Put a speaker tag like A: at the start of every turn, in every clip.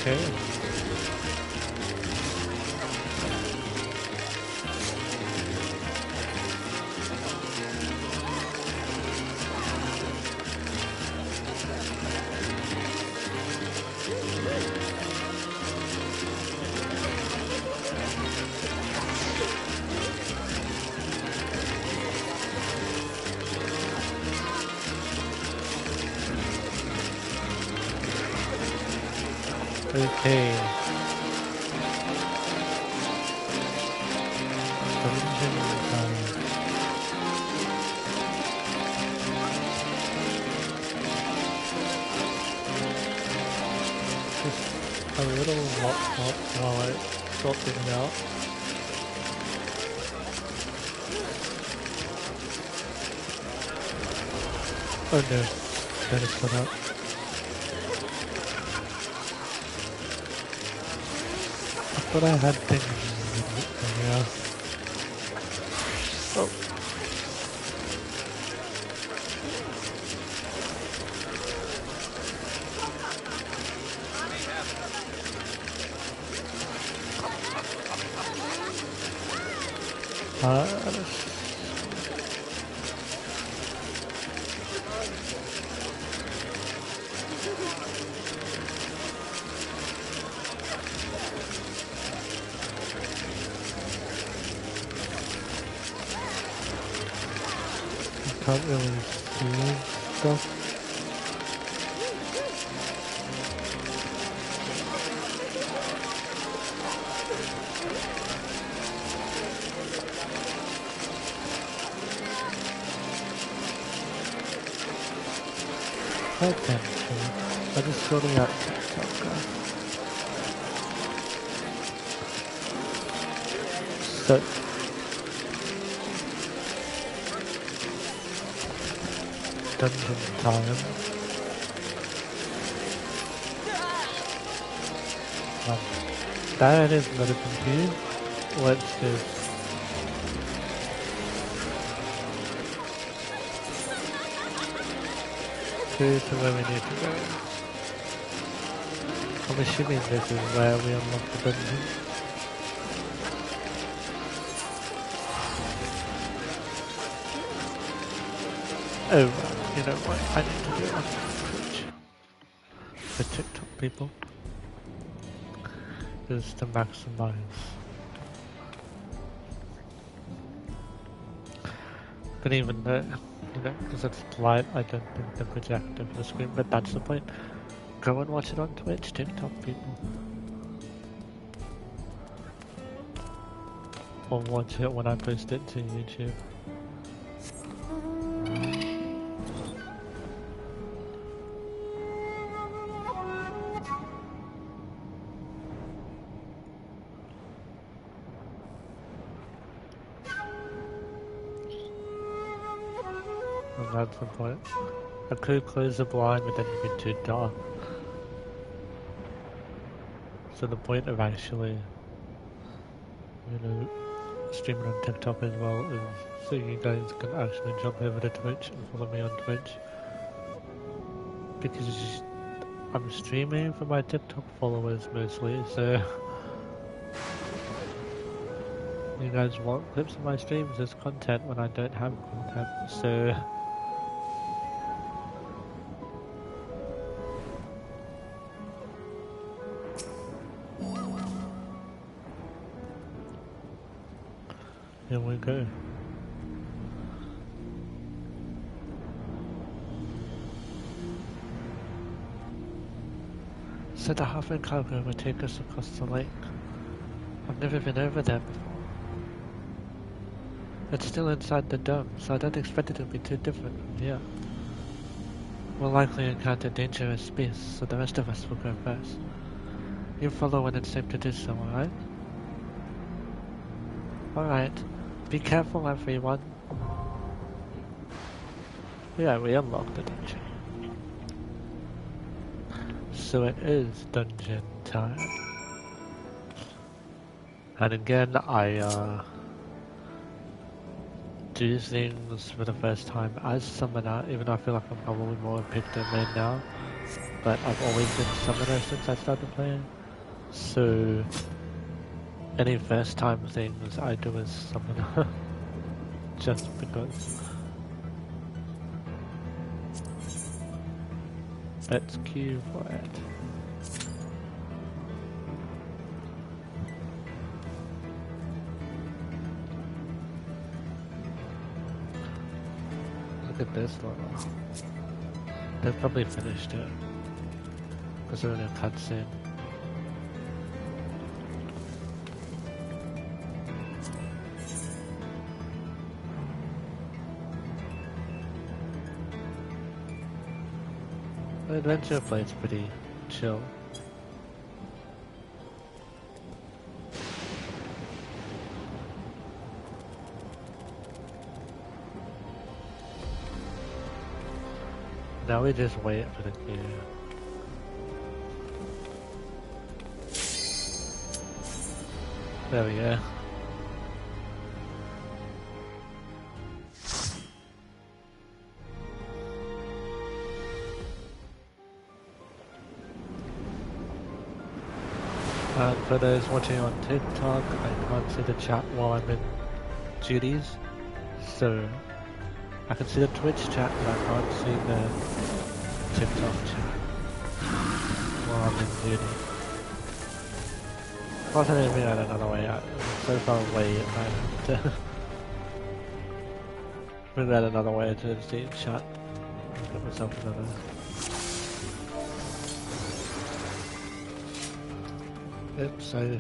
A: Okay. Okay. Dungeon time. Just a little hop while I sort things out. Oh no, that is put up. I thought I had things yeah. Oh. Can't really see stuff. Attention. I just sorting out TikTok, guys. So dungeon time. That is not a computer. Let's just go to where we need to go. I'm assuming this is where we unlock the dungeon. Oh, you know what? I need to do it on Twitch. For TikTok people. Just to maximize. But even though, you know, because it's light, I don't think the projector for the screen, but that's the point. Go and watch it on Twitch, TikTok people. Or watch it when I post it to YouTube. And that's the point. I could close the blind, but then it'd be too dark. So the point of actually, you know, streaming on TikTok as well is so you guys can actually jump over to Twitch and follow me on Twitch. Because I'm streaming for my TikTok followers mostly, so you guys want clips of my streams as content when I don't have content, so here we go. So the halfway cargo will take us across the lake. I've never been over there before. It's still inside the dome, so I don't expect it to be too different from here. We'll likely encounter dangerous beasts, so the rest of us will go first. You follow when it's safe to do so, alright? Alright. Be careful, everyone. Yeah, we unlocked the dungeon. So it is dungeon time. And again, I do things for the first time as summoner, even though I feel like I'm probably more a Picto main now. but I've always been summoner since I started playing. So any first time things I do as summoner, just because. Let's queue for it. Look at this one. They've probably finished it because they're in a cutscene. The adventure play's pretty chill. Now we just wait for the queue. There we go. And for those watching on TikTok, I can't see the chat while I'm in duties, so I can see the Twitch chat, but I can't see the TikTok chat while I'm in duty. Of course, I didn't figure out another way out. I'm so far away, I have to figure out another way to see chat and give myself another. Oops, I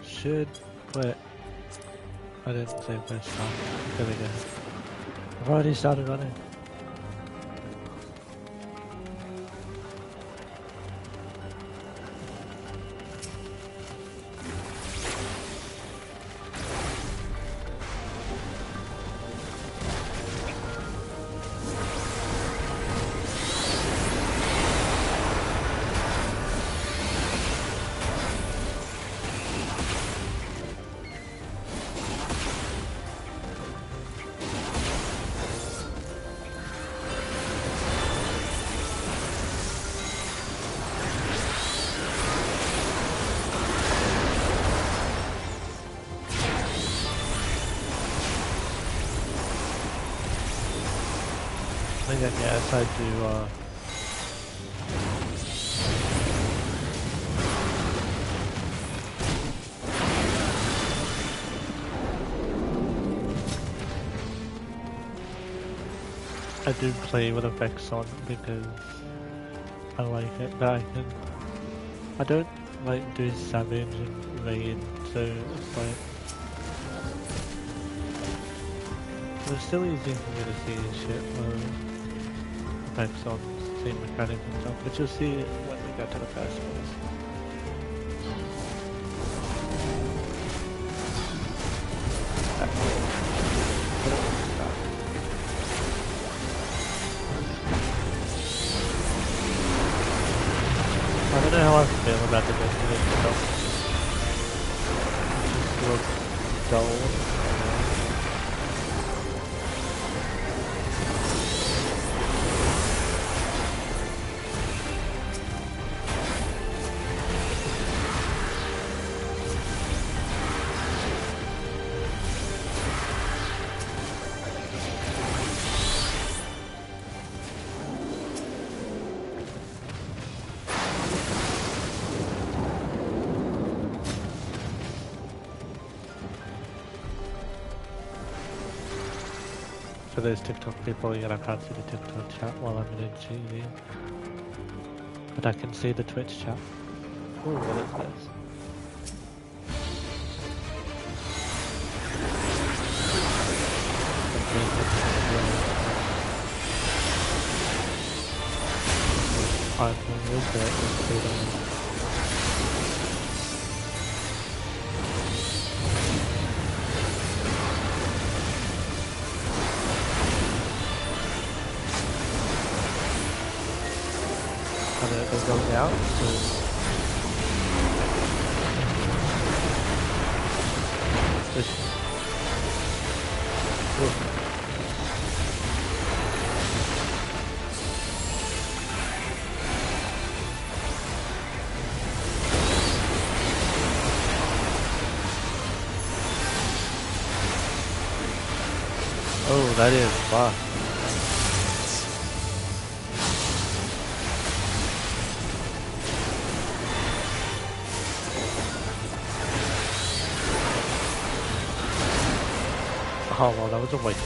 A: should quit. I didn't say first time. There we go. I've already started running. Yes, I do, I do play with effects on because I like it, but I don't like do Savage and Raid, so it's like, it's still easy for me to see shit effects on same mechanics and stuff, but you'll see it when we get to the first phase. I don't know how I feel about the Destiny stuff. It just looks dull. For those TikTok people, I can't see the TikTok chat while I'm in GV. But I can see the Twitch chat. Ooh, what is this? I'm going to they're going out, so that is fuck. Oh well, that was a waste.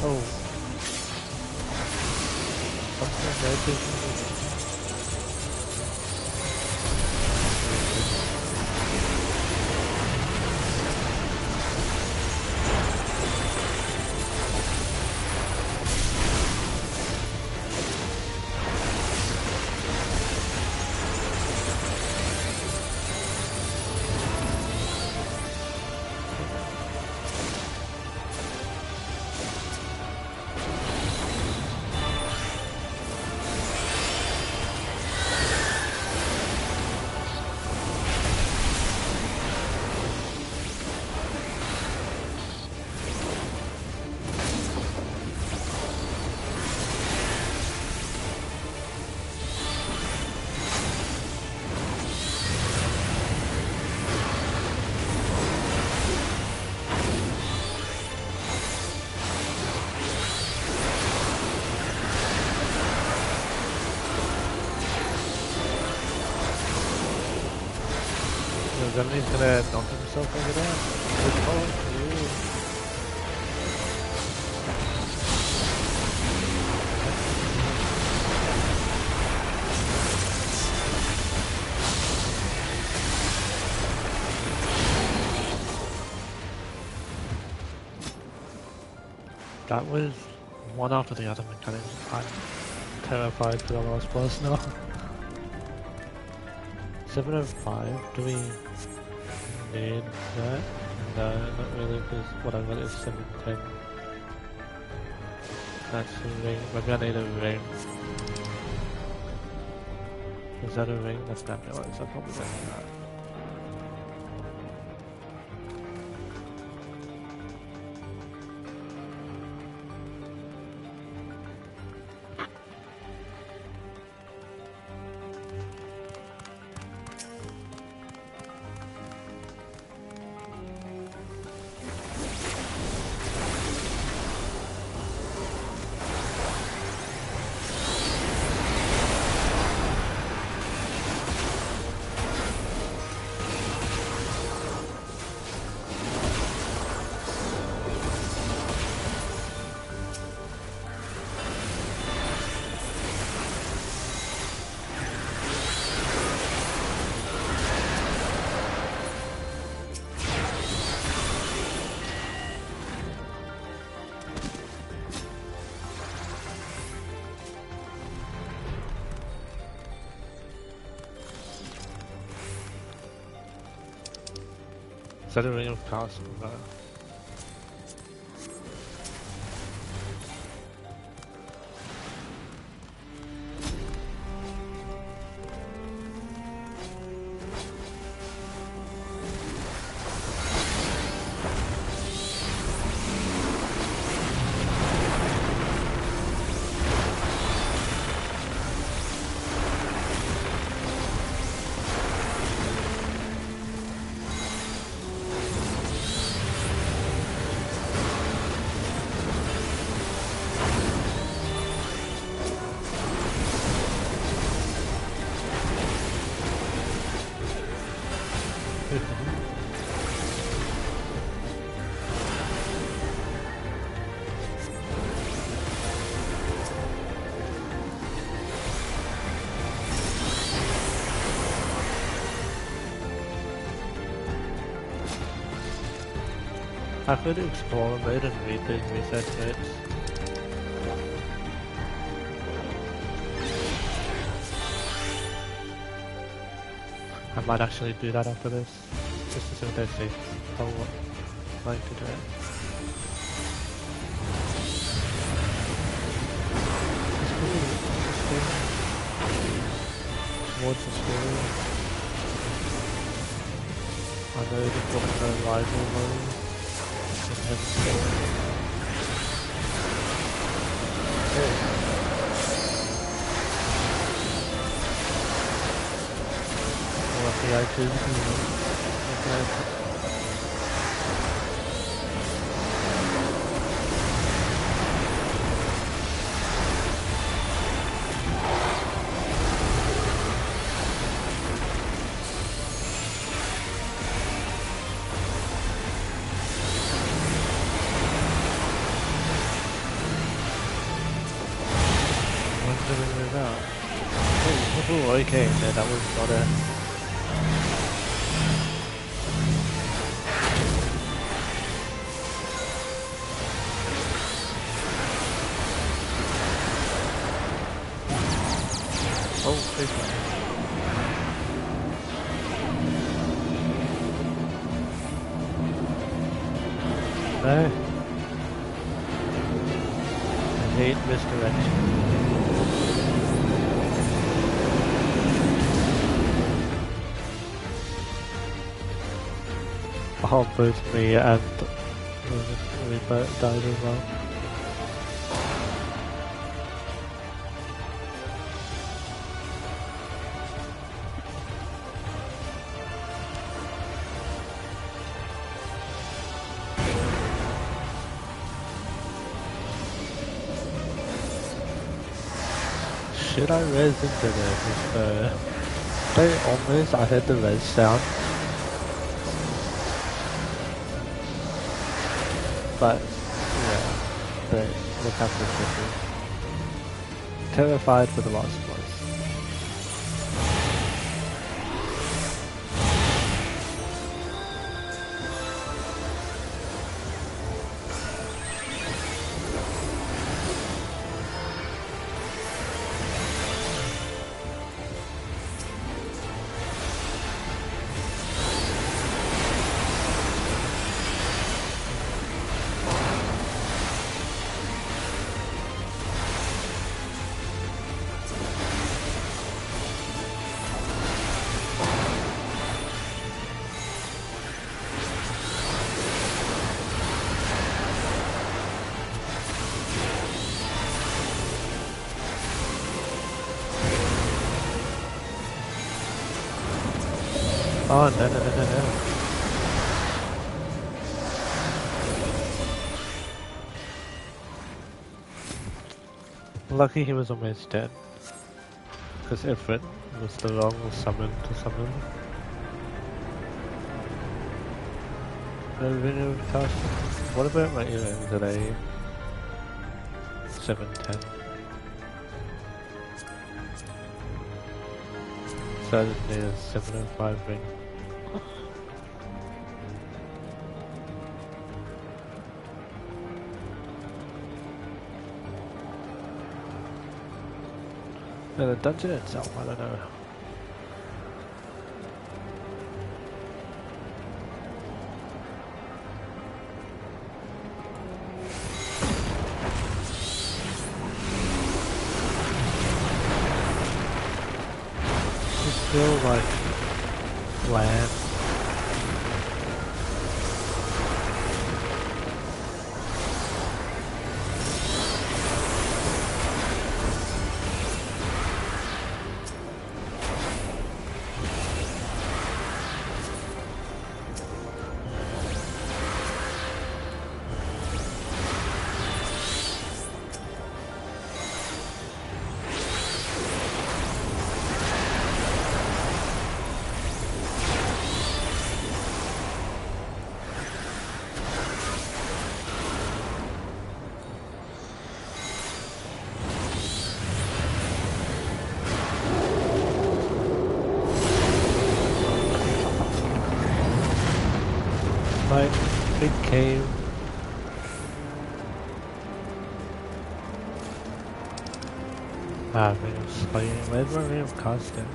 A: Oh. Something that He's gonna dump himself over there. That was one after the other mechanics. I'm terrified for the last boss now. 705, do we need that? No, not really, because what I got is 710. That's a ring. Maybe I need a ring. Is that a ring? That's not realized. I probably don't need that. Is that a ring of castle? No. I could explore a bit and read these research notes. I might actually do that after this, just to see what they say. I would like to do it. It's pretty interesting. Towards the story. I know they've got no rival mode. The items, Oh, okay, no, that was not a... Oh, please. No. I hate misdirection. Oh, both me and we both died as well. Should I res into this? They almost, I heard the res sound. But, yeah, but look after the terrified for the last place. Oh, no. Lucky he was almost dead. Because Ifrit was the wrong summon to summon. What about my earring today? 710. So I just need a 705 ring. No, the dungeon itself, I don't know. It's still like land. Like, big cave. Ah, man, it's like, where's my ring of constant?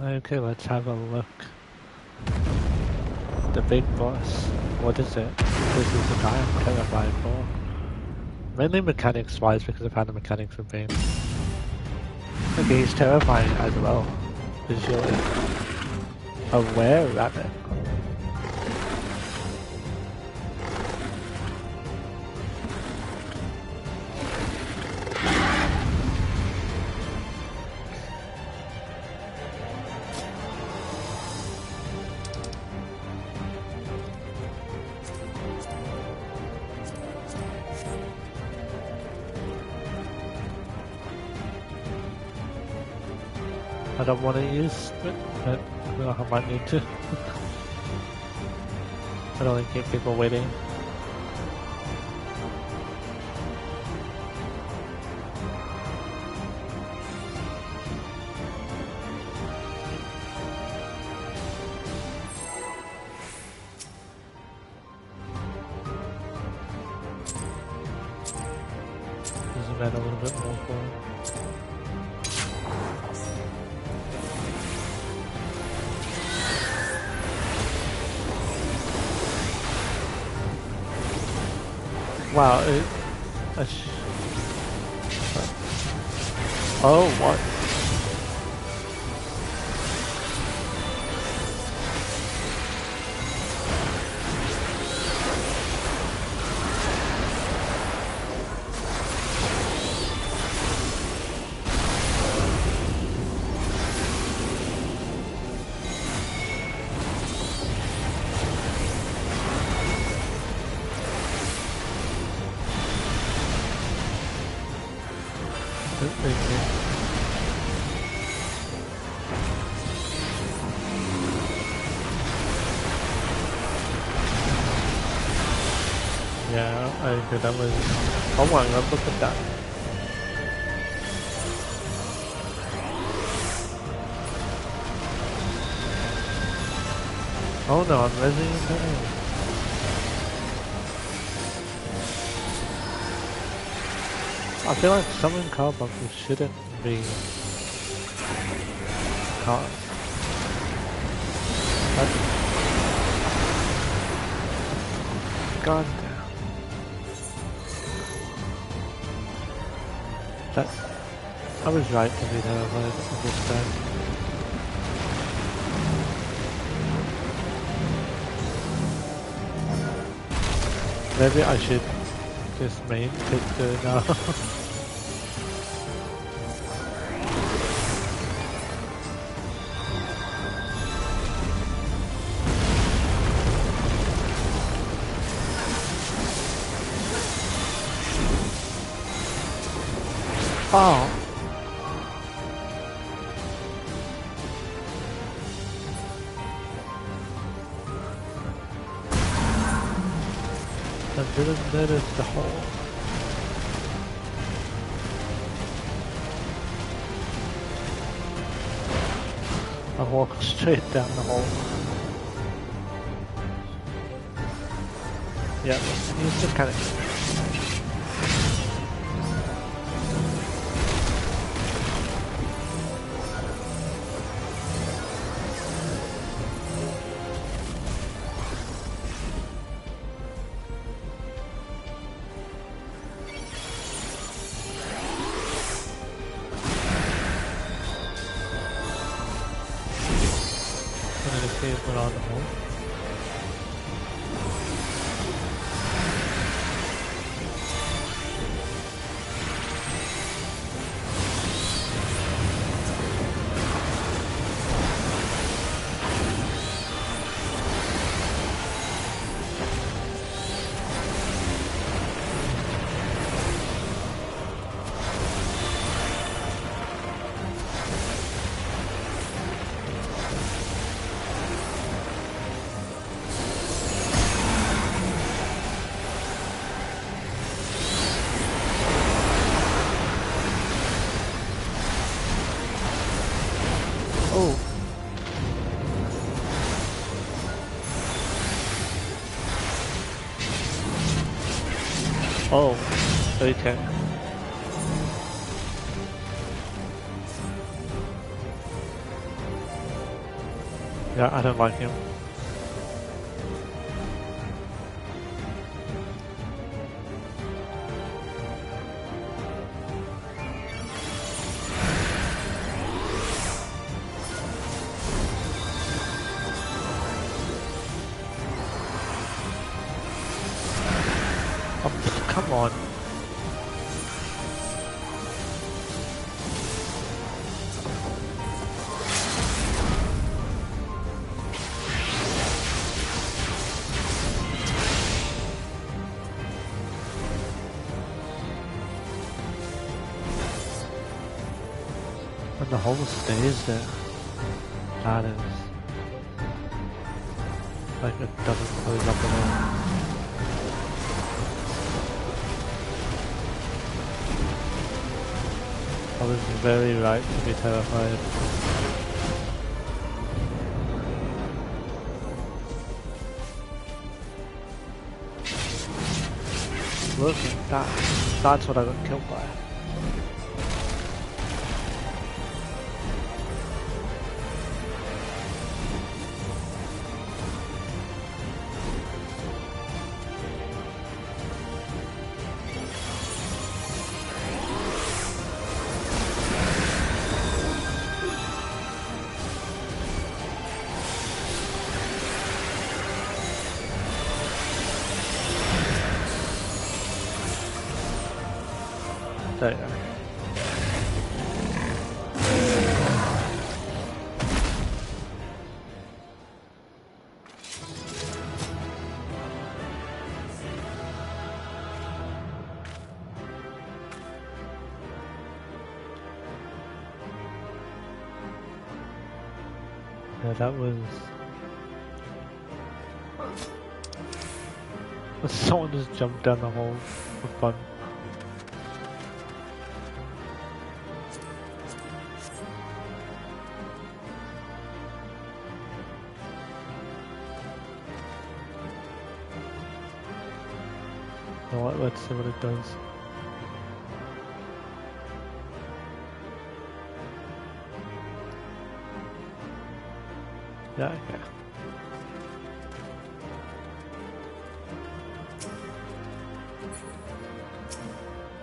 A: Okay, let's have a look. The big boss. What is it? This is the guy I'm terrified for. Mainly mechanics wise because of how the mechanics have been. Okay, he's terrifying as well. Visually. A were-rabbit. I don't want to use it, but I feel like I might need to. I don't want to keep people waiting. Doesn't matter a little bit more for him. Wow, oh, what? Yeah, I agree that was... Oh my god, look at that. Oh no, I'm resing it. I feel like summon carbuncles shouldn't be... Can't. God damn. That... I was right to be terrified of this time. Maybe I should just main Victor now. Oh. I didn't notice the hole. I walked straight down the hole. Yeah, use the mechanics. Put on the hole. Oh. Oh, okay. Yeah, I don't like him. Come on. And the whole stays there. That is like it doesn't close up at all. I was very right to be terrified. Look at that. That's what I got killed by. There you go. Yeah, that was... Someone just jumped down the hole for fun. You know what, let's see what it does. Yeah, okay.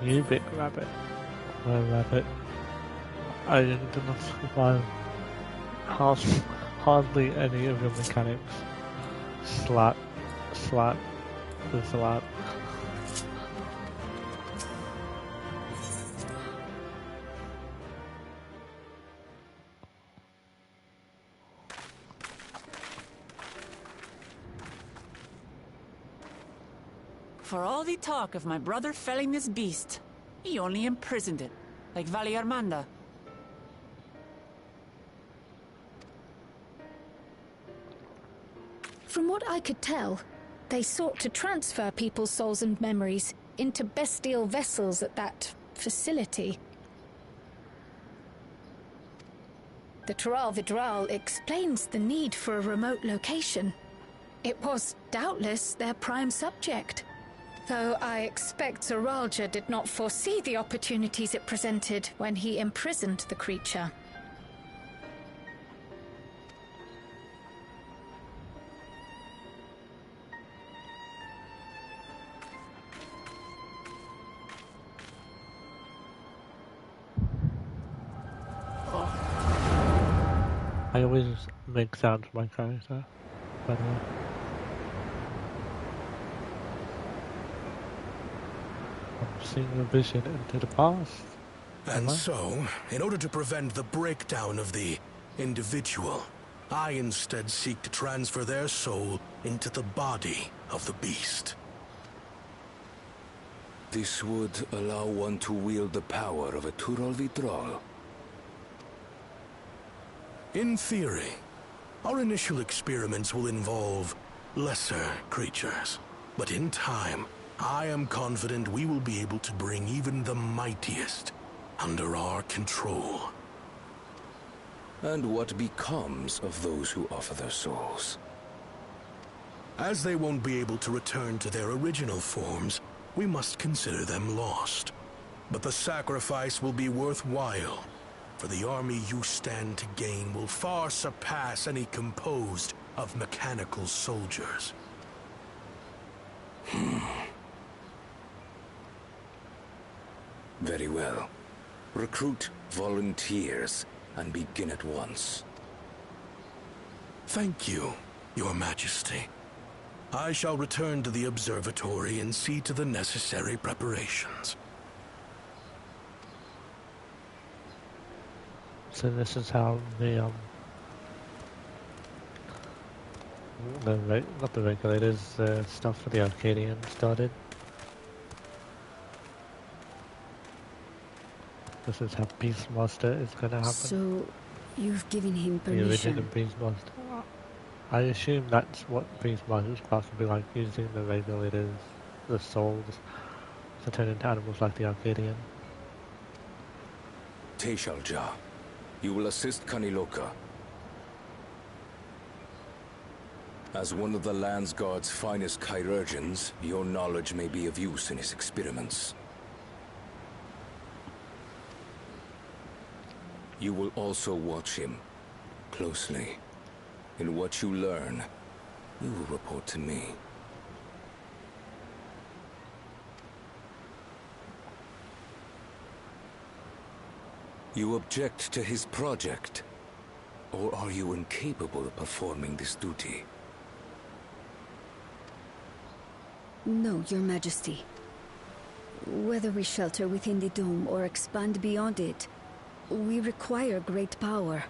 A: You big rabbit. Well, rabbit. I didn't find hardly any of your mechanics. Slap, slap, slap.
B: For all the talk of my brother felling this beast, he only imprisoned it, like Vali Armanda.
C: From what I could tell, they sought to transfer people's souls and memories into bestial vessels at that facility. The Tural Vidral explains the need for a remote location. It was doubtless their prime subject. Though I expect Zoralja did not foresee the opportunities it presented when he imprisoned the creature.
A: I always make sounds for my character, by the way. I'm seeing a vision into the past.
D: And so, in order to prevent the breakdown of the individual, I instead seek to transfer their soul into the body of the beast.
E: This would allow one to wield the power of a Tural Vidral.
D: In theory, our initial experiments will involve lesser creatures. But in time, I am confident we will be able to bring even the mightiest under our control.
E: And what becomes of those who offer their souls?
D: As they won't be able to return to their original forms, we must consider them lost. But the sacrifice will be worthwhile. for the army you stand to gain will far surpass any composed of mechanical soldiers.
E: Very well. Recruit volunteers and begin at once.
D: Thank you, Your Majesty. I shall return to the observatory and see to the necessary preparations.
A: So this is how the not the regulators, stuff for the Arcadian started. This is how Beastmaster is going to happen.
F: So, you've given him
A: The original
F: permission?
A: Beastmaster. I assume that's what Beastmaster's class would be like, using the regulators, the souls, to turn into animals like the Arcadian.
E: Teishalja, you will assist Kaniloka. As one of the Landsguard's finest chirurgeons, your knowledge may be of use in his experiments. You will also watch him closely. In what you learn, you will report to me. You object to his project? Or are you incapable of performing this duty?
F: No, Your Majesty. Whether we shelter within the dome or expand beyond it, we require great power.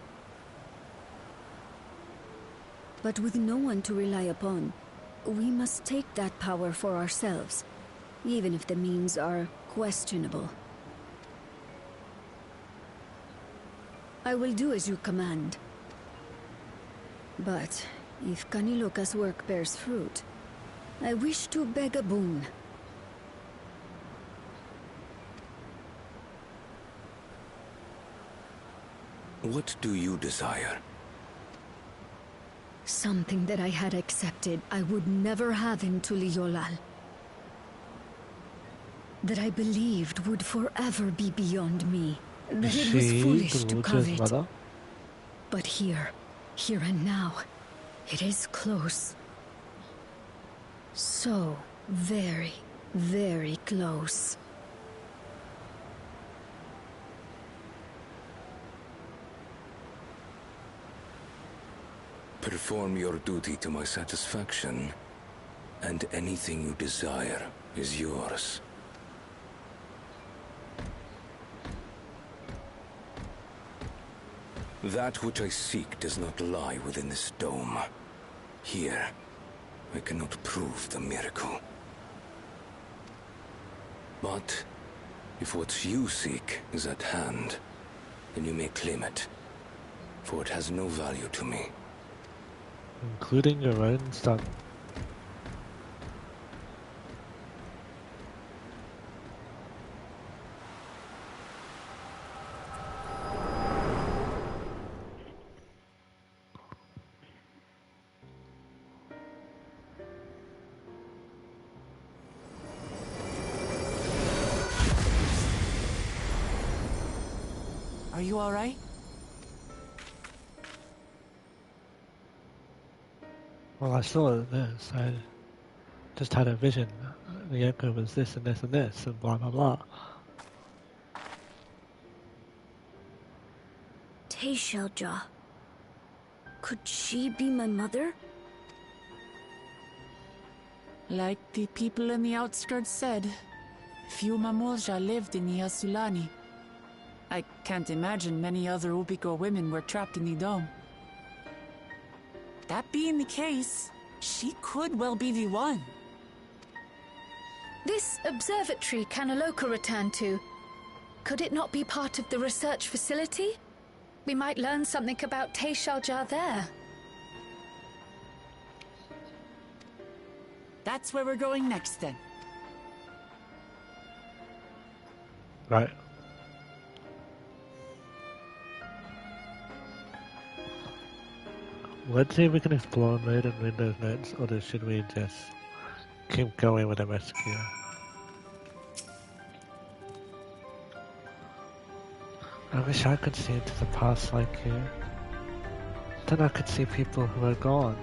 F: But with no one to rely upon, we must take that power for ourselves, even if the means are questionable. I will do as you command. But if Kaniloka's work bears fruit, I wish to beg a boon.
E: What do you desire?
F: Something that I had accepted I would never have in Tuliyollal. That I believed would forever be beyond me. That it was foolish to covet.
A: Mother?
F: But here and now, it is close. So very, very close.
E: Perform your duty to my satisfaction, and anything you desire is yours. That which I seek does not lie within this dome. Here, I cannot prove the miracle. But if what you seek is at hand, then you may claim it, for it has no value to me.
A: Including your own son.
B: Are you all right?
A: Well, I saw this. I just had a vision. The Echo was this and this and this, and blah blah blah.
F: Teishalja. Could she be my mother?
B: Like the people in the outskirts said, few Mamulja lived in the Yasulani. I can't imagine many other Ubiko women were trapped in the dome. That being the case, she could well be the one.
C: This observatory Kaniloka returned to, could it not be part of the research facility? We might learn something about Teishalja there.
B: That's where we're going next then.
A: Right. Let's see if we can explore mode and Windows notes, or should we just keep going with the rescue? I wish I could see into the past like you. Then I could see people who are gone.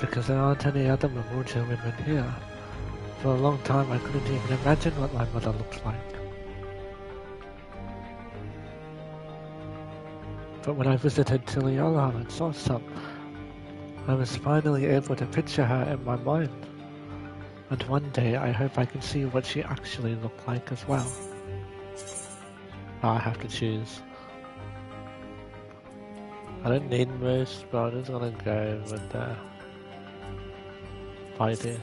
A: Because there aren't any other Mamuja women here. For a long time I couldn't even imagine what my mother looked like. But when I visited Tiliola and saw some, I was finally able to picture her in my mind. And one day I hope I can see what she actually looked like as well. I have to choose. I don't need most, but I'm just gonna go with the Fighty.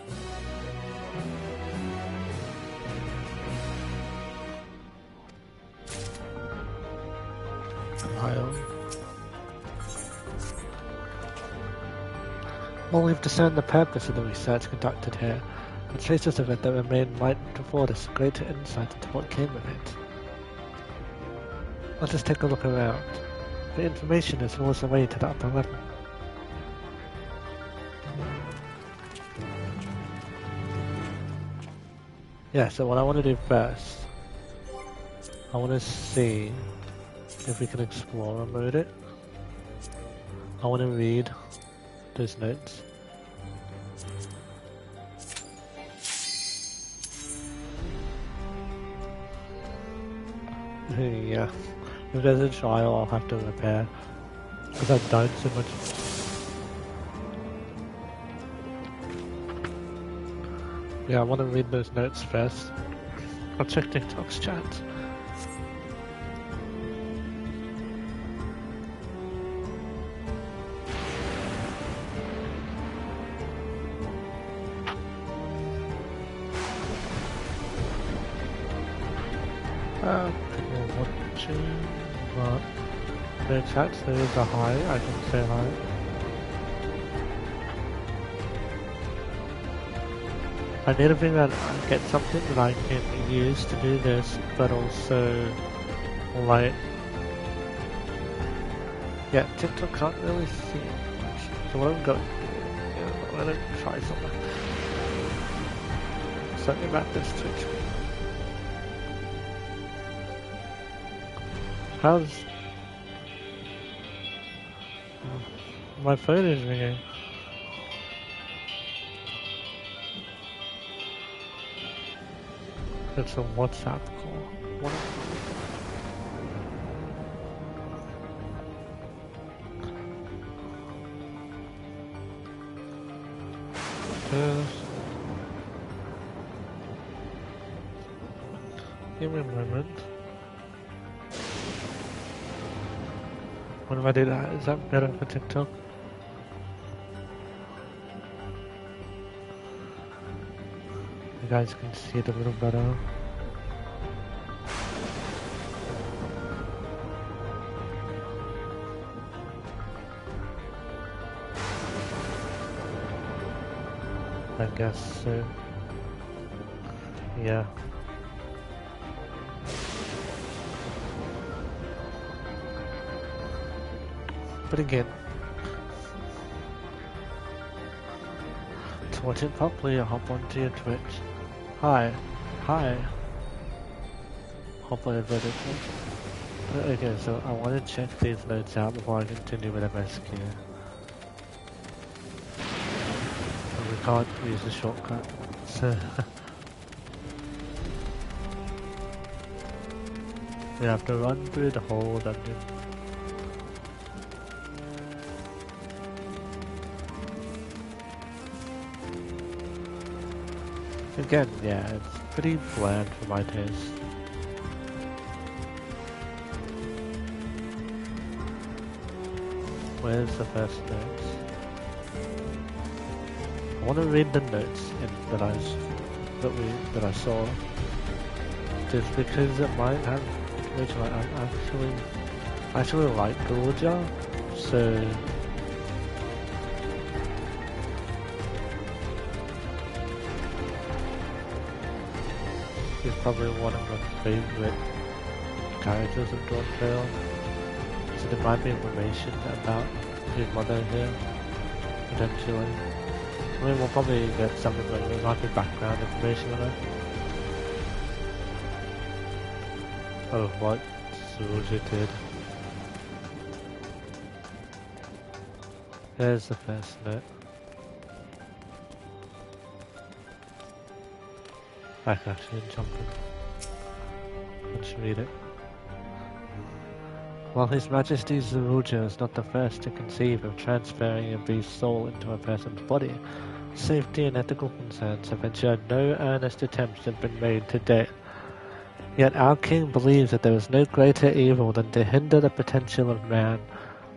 A: Well, we've discerned the purpose of the research conducted here. The traces of it that remain might afford us greater insight into what came of it. Let us take a look around. The information is always the way to the upper level. Yeah, so what I want to do first, I want to see if we can explore and mode it. I want to read those notes. Yeah, if there's a trial I'll have to repair, because I've died so much. Yeah, I want to read those notes first. I'll check TikTok's chat. People watching, but no chat, so there is a hi, I can say hi. I need to figure out get something that I can use to do this, but also like, yeah, TikTok can't really see much. So what I'm going to do, I'm going to try something. Something about this Twitch. How's my phone is ringing? It's a WhatsApp call. What? Give me a moment. What if I do that? Is that better for TikTok? You guys can see it a little better. I guess so. Yeah. But again, to watch it properly, hop onto your Twitch. Hi. Hop on vertical. Okay, so I want to check these notes out before I continue with MSQ. And we can't use the shortcut, so we have to run through the whole dungeon. Again, yeah, it's pretty bland for my taste. Where's the first notes? I want to read the notes that I saw, just because it might have information I actually like Georgia, so. He's probably one of my favorite characters of Dawntrail, so there might be information about his mother here, potentially. I mean, we'll probably get something like there might be background information on it. Oh, what Suji did. There's the first note. I can actually jump in. Let's read it. While His Majesty Zeruja is not the first to conceive of transferring a beast's soul into a person's body, safety and ethical concerns have ensured no earnest attempts have been made to date. Yet our king believes that there is no greater evil than to hinder the potential of man,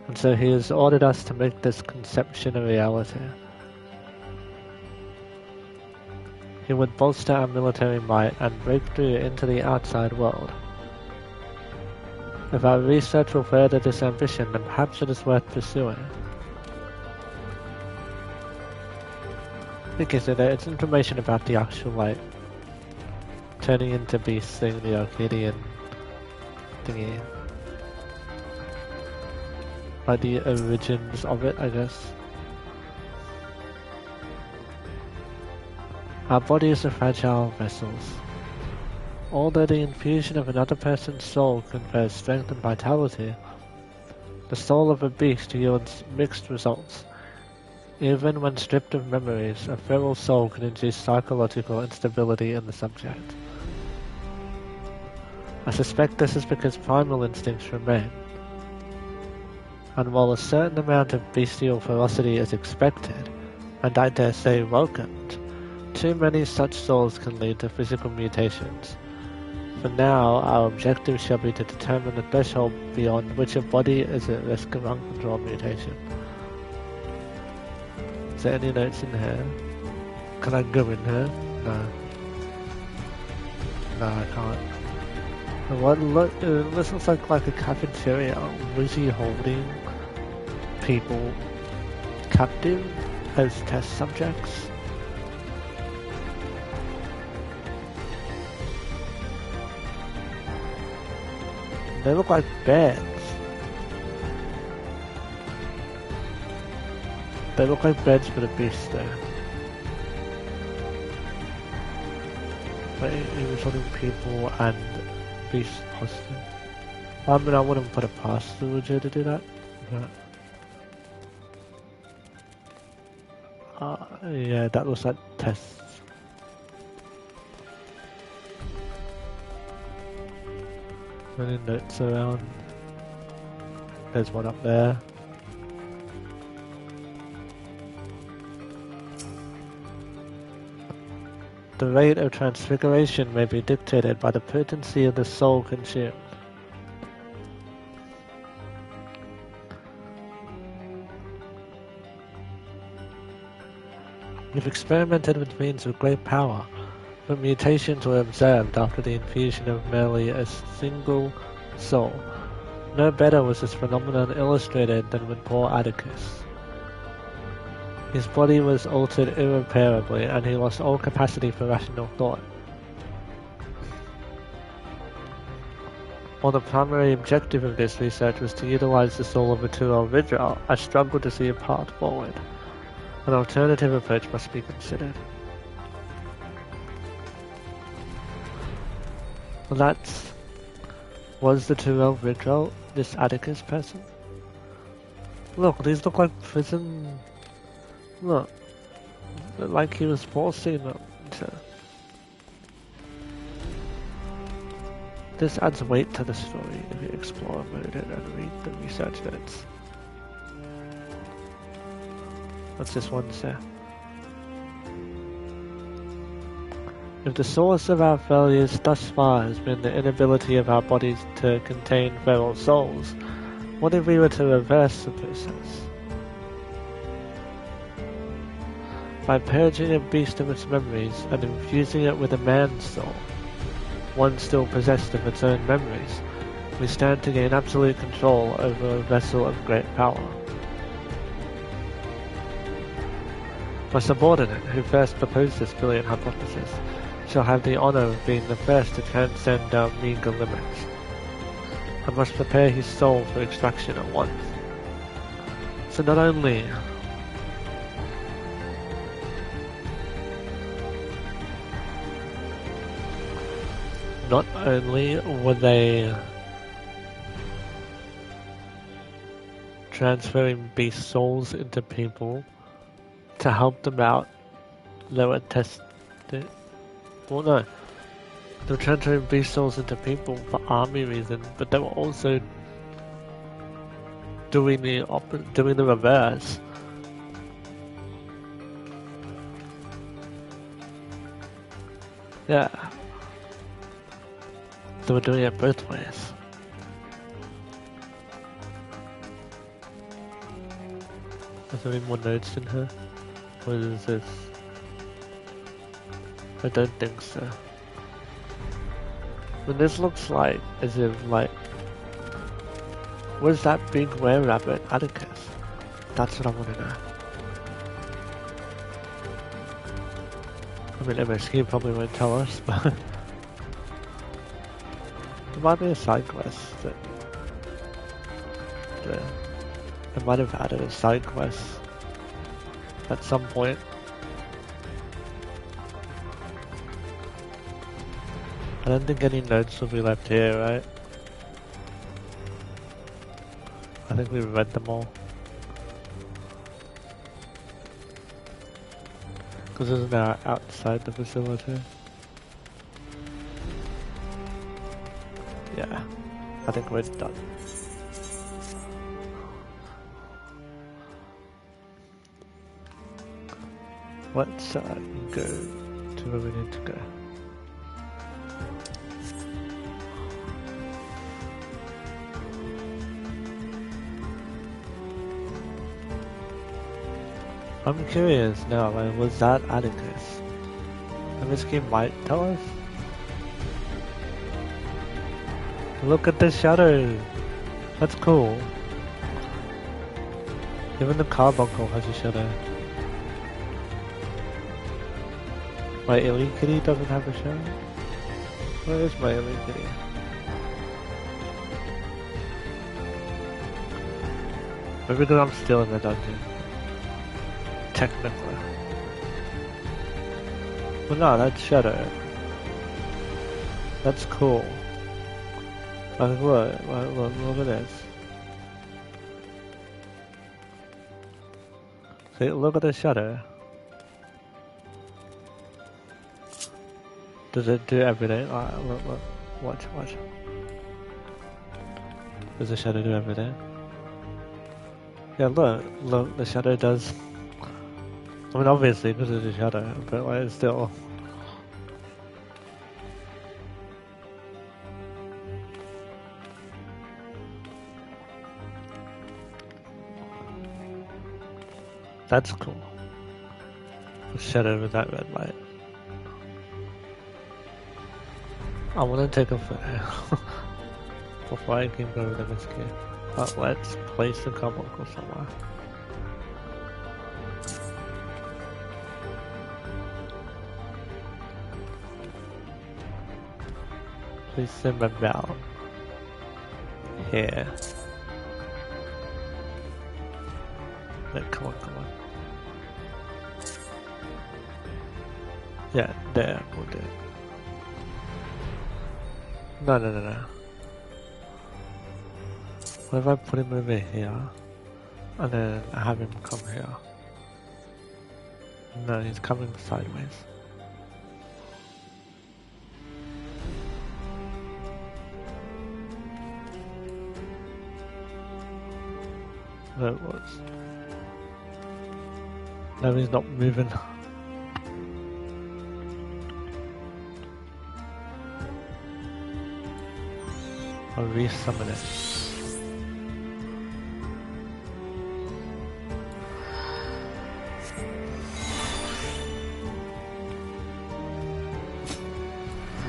A: and so he has ordered us to make this conception a reality. He would bolster our military might and break through into the outside world. If our research will further this ambition, then perhaps it is worth pursuing. Okay, so it's information about the actual, like, turning into beasts thing, the Arcadian thingy. Like the origins of it, I guess. Our bodies are fragile vessels. Although the infusion of another person's soul confers strength and vitality, the soul of a beast yields mixed results. Even when stripped of memories, a feral soul can induce psychological instability in the subject. I suspect this is because primal instincts remain. And while a certain amount of bestial ferocity is expected, and I dare say welcomed, too many such souls can lead to physical mutations. For now, our objective shall be to determine the threshold beyond which a body is at risk of uncontrolled mutation. Is there any notes in here? Can I go in here? No. No, I can't. This looks like a cafeteria. Was he holding people captive as test subjects? They look like beds. They look like beds for the beast there. But he was holding people and beast hostage. I mean, I wouldn't put it past the legit to do that. But yeah, that looks like tests. Any notes around? There's one up there. The rate of transfiguration may be dictated by the potency of the soul consumed. We've experimented with means of great power, but mutations were observed after the infusion of merely a single soul. No better was this phenomenon illustrated than with poor Atticus. His body was altered irreparably, and he lost all capacity for rational thought. While the primary objective of this research was to utilize the soul of a Turel Vidral, I struggled to see a path forward. An alternative approach must be considered. Well, was the Turel Vidral this Atticus person? Look, these look like prison. Look, like he was forcing them to. This adds weight to the story if you explore mode and read the research notes. What's this one say? If the source of our failures thus far has been the inability of our bodies to contain feral souls, what if we were to reverse the process? By purging a beast of its memories and infusing it with a man's soul, one still possessed of its own memories, we stand to gain absolute control over a vessel of great power. My subordinate, who first proposed this brilliant hypothesis, shall have the honor of being the first to transcend our meager limits. I must prepare his soul for extraction at once. So not only not only were they transferring beast souls into people to help them out, they were tested. Well, no. They were transferring beast souls into people for army reasons, but they were also doing the reverse. Yeah. So we're doing it both ways. Is there any more notes in here? What is this? I don't think so. But this looks like as if like, where's that big were rabbit Atticus? That's what I want to know. I mean, MSQ probably won't tell us, but there might be a side quest that they might have added a side quest at some point. I don't think any notes will be left here, right? I think we've read them all. Because isn't that outside the facility? Yeah, I think we're done. Let's go to where we need to go. I'm curious now, like, was that Atticus? And this game might tell us? Look at the shadow! That's cool. Even the carbuncle has a shadow. My Elite Kitty doesn't have a shadow? Where is my Elite Kitty? Maybe because I'm still in the dungeon. Technically. Well, no, that's shadow. That's cool. Like, look at this. See, look at the shadow. Does it do everything? Look, watch. Does the shadow do everything? Yeah, look, the shadow does. I mean, obviously, because it's a shadow, but like, still. That's cool. The shadow with that red light. I want to take a photo before I can go to the MSQ. But let's place the carbuncle somewhere. Please send them out here. Wait, come on. Yeah, there, we'll do it. No. What if I put him over here, and then I have him come here? No, he's coming sideways. There it was. No, he's not moving. I'll re-summon it.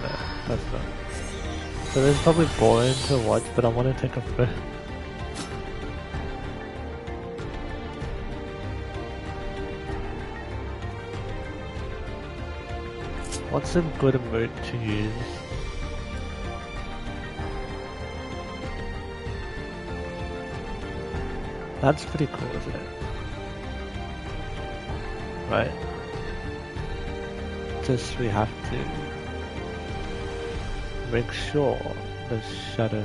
A: No, that's not. So this is probably boring to watch, but I want to take a photo. What's a good emote to use? That's pretty cool, isn't it? Right. Just we have to make sure the shadow.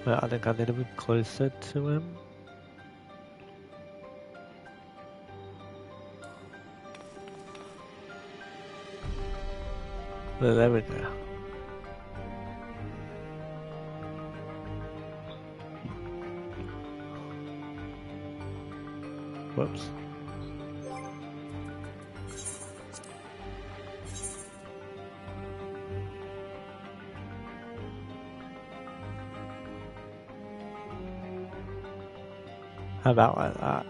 A: Well, I think I need to be closer to him. Well, there we go. Whoops. How about like that?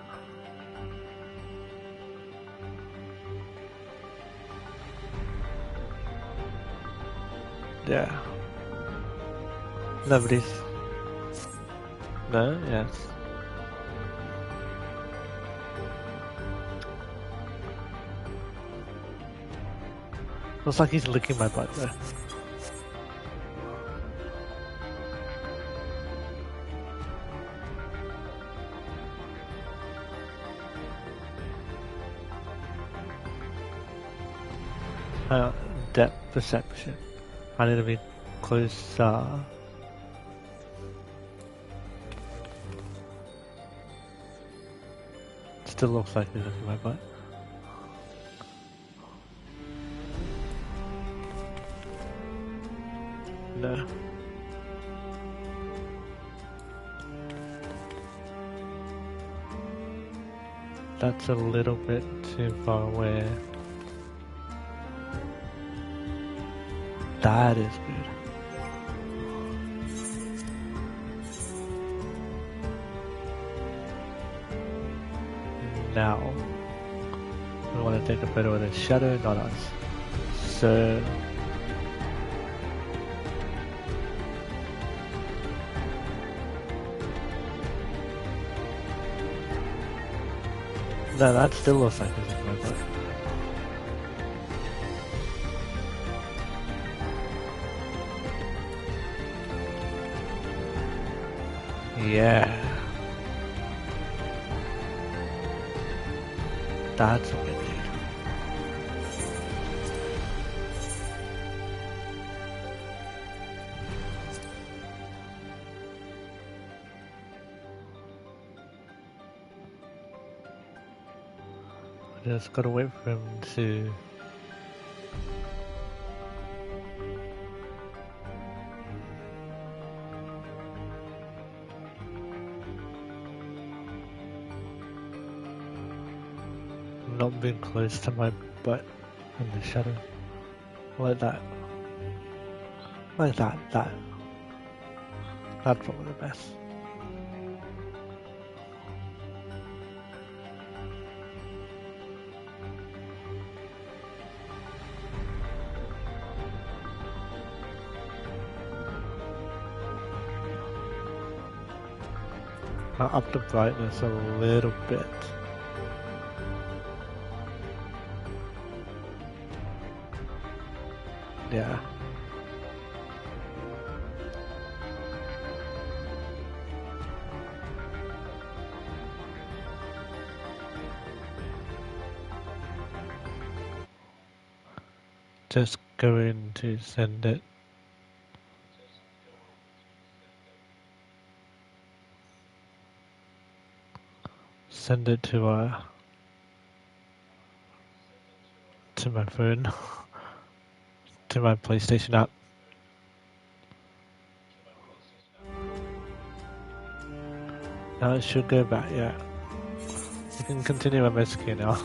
A: Yeah. Nobody's... No? Yes. Looks like he's licking my butt though. Depth perception. I need to be closer. Still looks like he's looking my butt. No. That's a little bit too far away. That is good. Now, we want to take a photo of the shadow, not us. So, no, that still looks like it's in my butt. Yeah. That's what we need. I just gotta wait for him to... not being close to my butt in the shadow. Like that. Like that, that. That's probably the best. I'll up the brightness a little bit. Yeah. Just going to send it. Send it to my phone. To my PlayStation app. Now it should go back, yeah. You can continue my rescue now.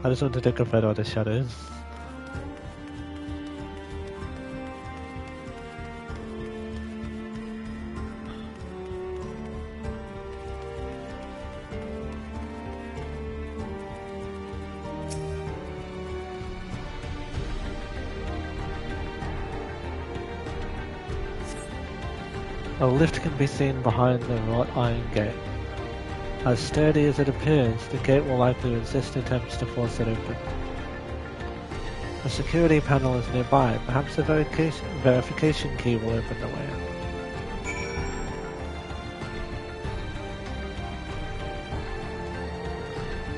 A: I just want to take a photo of the shadows. A lift can be seen behind the wrought iron gate. As sturdy as it appears, the gate will likely resist attempts to force it open. A security panel is nearby. Perhaps the verification key will open the way.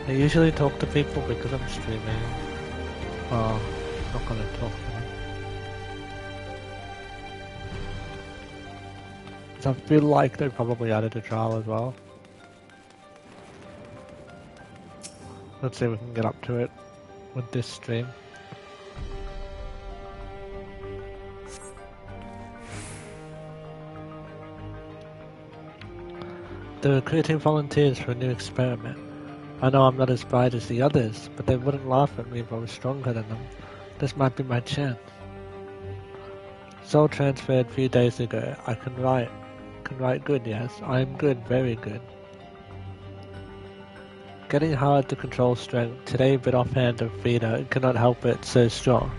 A: I usually talk to people because I'm streaming. not gonna talk to them. So I feel like they probably added a trial as well. Let's see if we can get up to it with this stream. They're recruiting volunteers for a new experiment. I know I'm not as bright as the others, but they wouldn't laugh at me if I was stronger than them. This might be my chance. Soul transferred a few days ago. I can write good, yes. I am good, very good. Getting hard to control strength. Today a bit offhand of feeder. Cannot help it, so strong.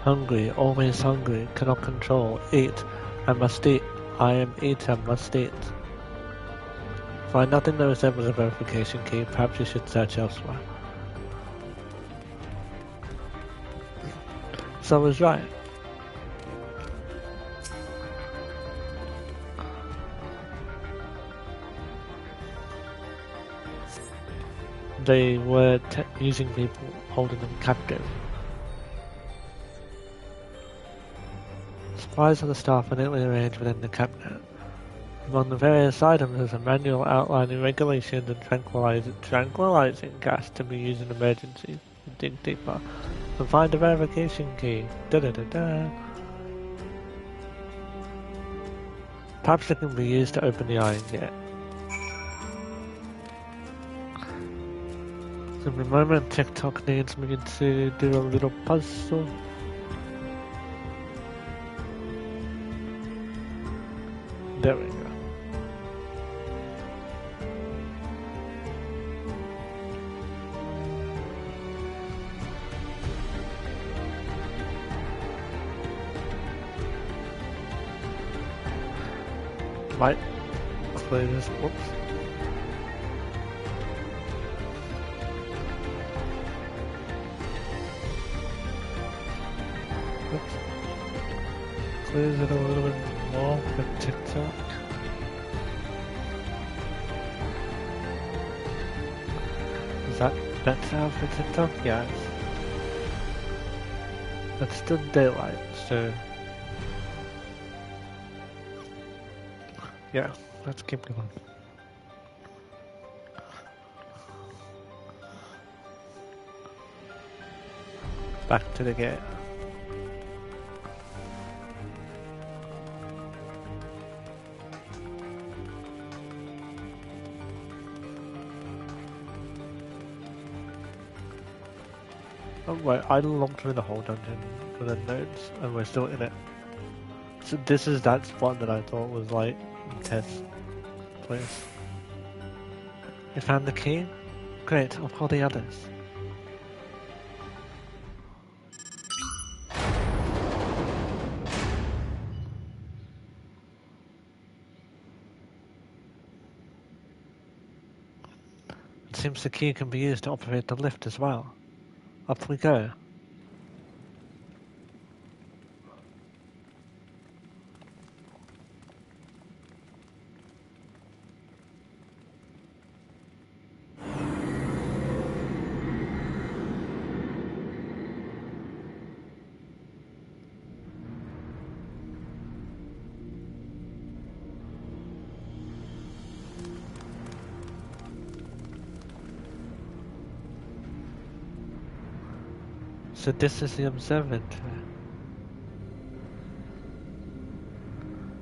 A: Hungry, always hungry. Cannot control. Eat. I must eat. I am eater, must eat. Find nothing that resembles a verification key. Perhaps you should search elsewhere. So I was right. They were using people, holding them captive. Supplies of the staff are neatly arranged within the cabinet. Among the various items is a manual outlining regulations and tranquilizing gas to be used in emergencies. Dig deeper. And find a verification key. Da-da-da-da. Perhaps it can be used to open the iron gate. So the moment TikTok needs me to do a little puzzle. There we go. Might play this. Whoops. Close it a little bit more for TikTok. Is that better for TikTok? Yes. It's still daylight, so yeah, let's keep going. Back to the gate. Oh wait, I logged through the whole dungeon for the nodes and we're still in it. So this is that spot that I thought was like test place. You found the key? Great, I'll call the others. It seems the key can be used to operate the lift as well. Up we go. So this is the observatory.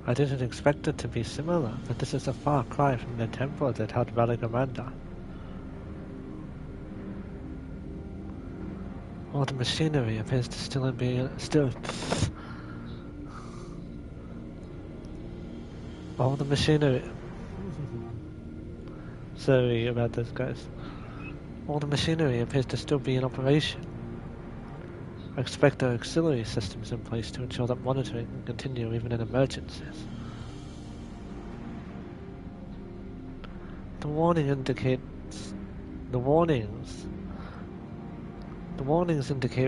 A: I didn't expect it to be similar, but this is a far cry from the temple that held Valigamanda. All the machinery appears to still be all the machinery. Sorry about this, guys. All the machinery appears to still be in operation. I expect there are auxiliary systems in place to ensure that monitoring can continue even in emergencies. The warnings indicate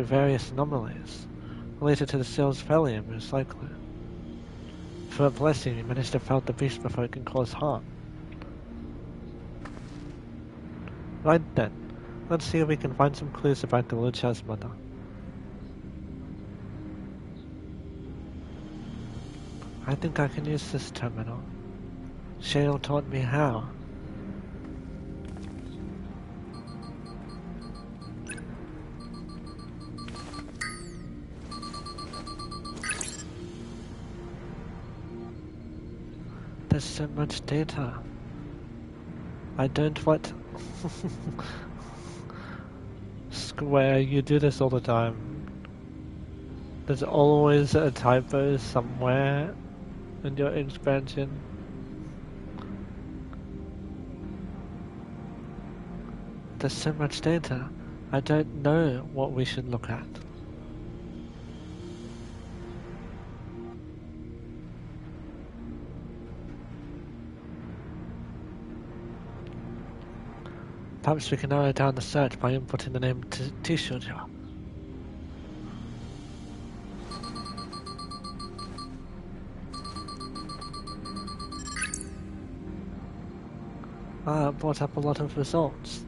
A: various anomalies related to the cell's failure in recycling. For a blessing, you managed to fell the beast before it can cause harm. Right then, let's see if we can find some clues about the Lucha's mother. I think I can use this terminal. Shale taught me how. There's so much data. I don't want... Square, you do this all the time. There's always a typo somewhere in your expansion. There's so much data. I don't know what we should look at. Perhaps we can narrow down the search by inputting the name Tishuja. It brought up a lot of results.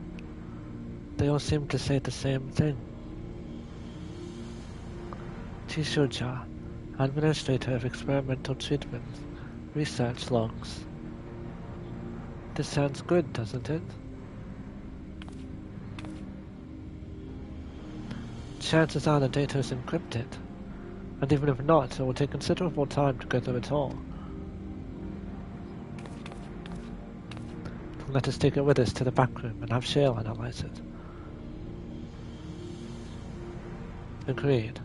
A: They all seem to say the same thing. Tishuja, Administrator of Experimental Treatments, Research Logs. This sounds good, doesn't it? Chances are the data is encrypted, and even if not, it will take considerable time to go through it all. Let us take it with us to the back room and have Shale analyze it. Agreed.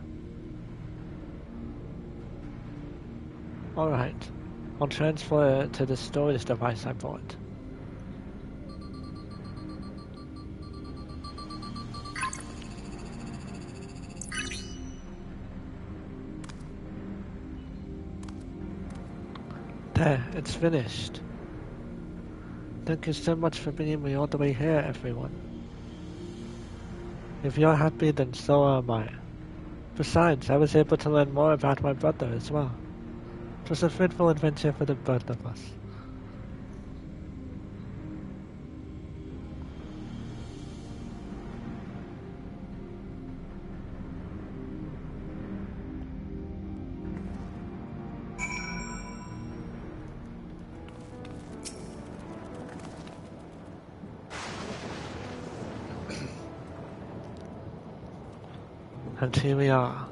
A: Alright, I'll transfer it to the storage device I bought. There, it's finished. Thank you so much for bringing me all the way here, everyone. If you're happy, then so am I. Besides, I was able to learn more about my brother as well. It was a fruitful adventure for the both of us. And here we are.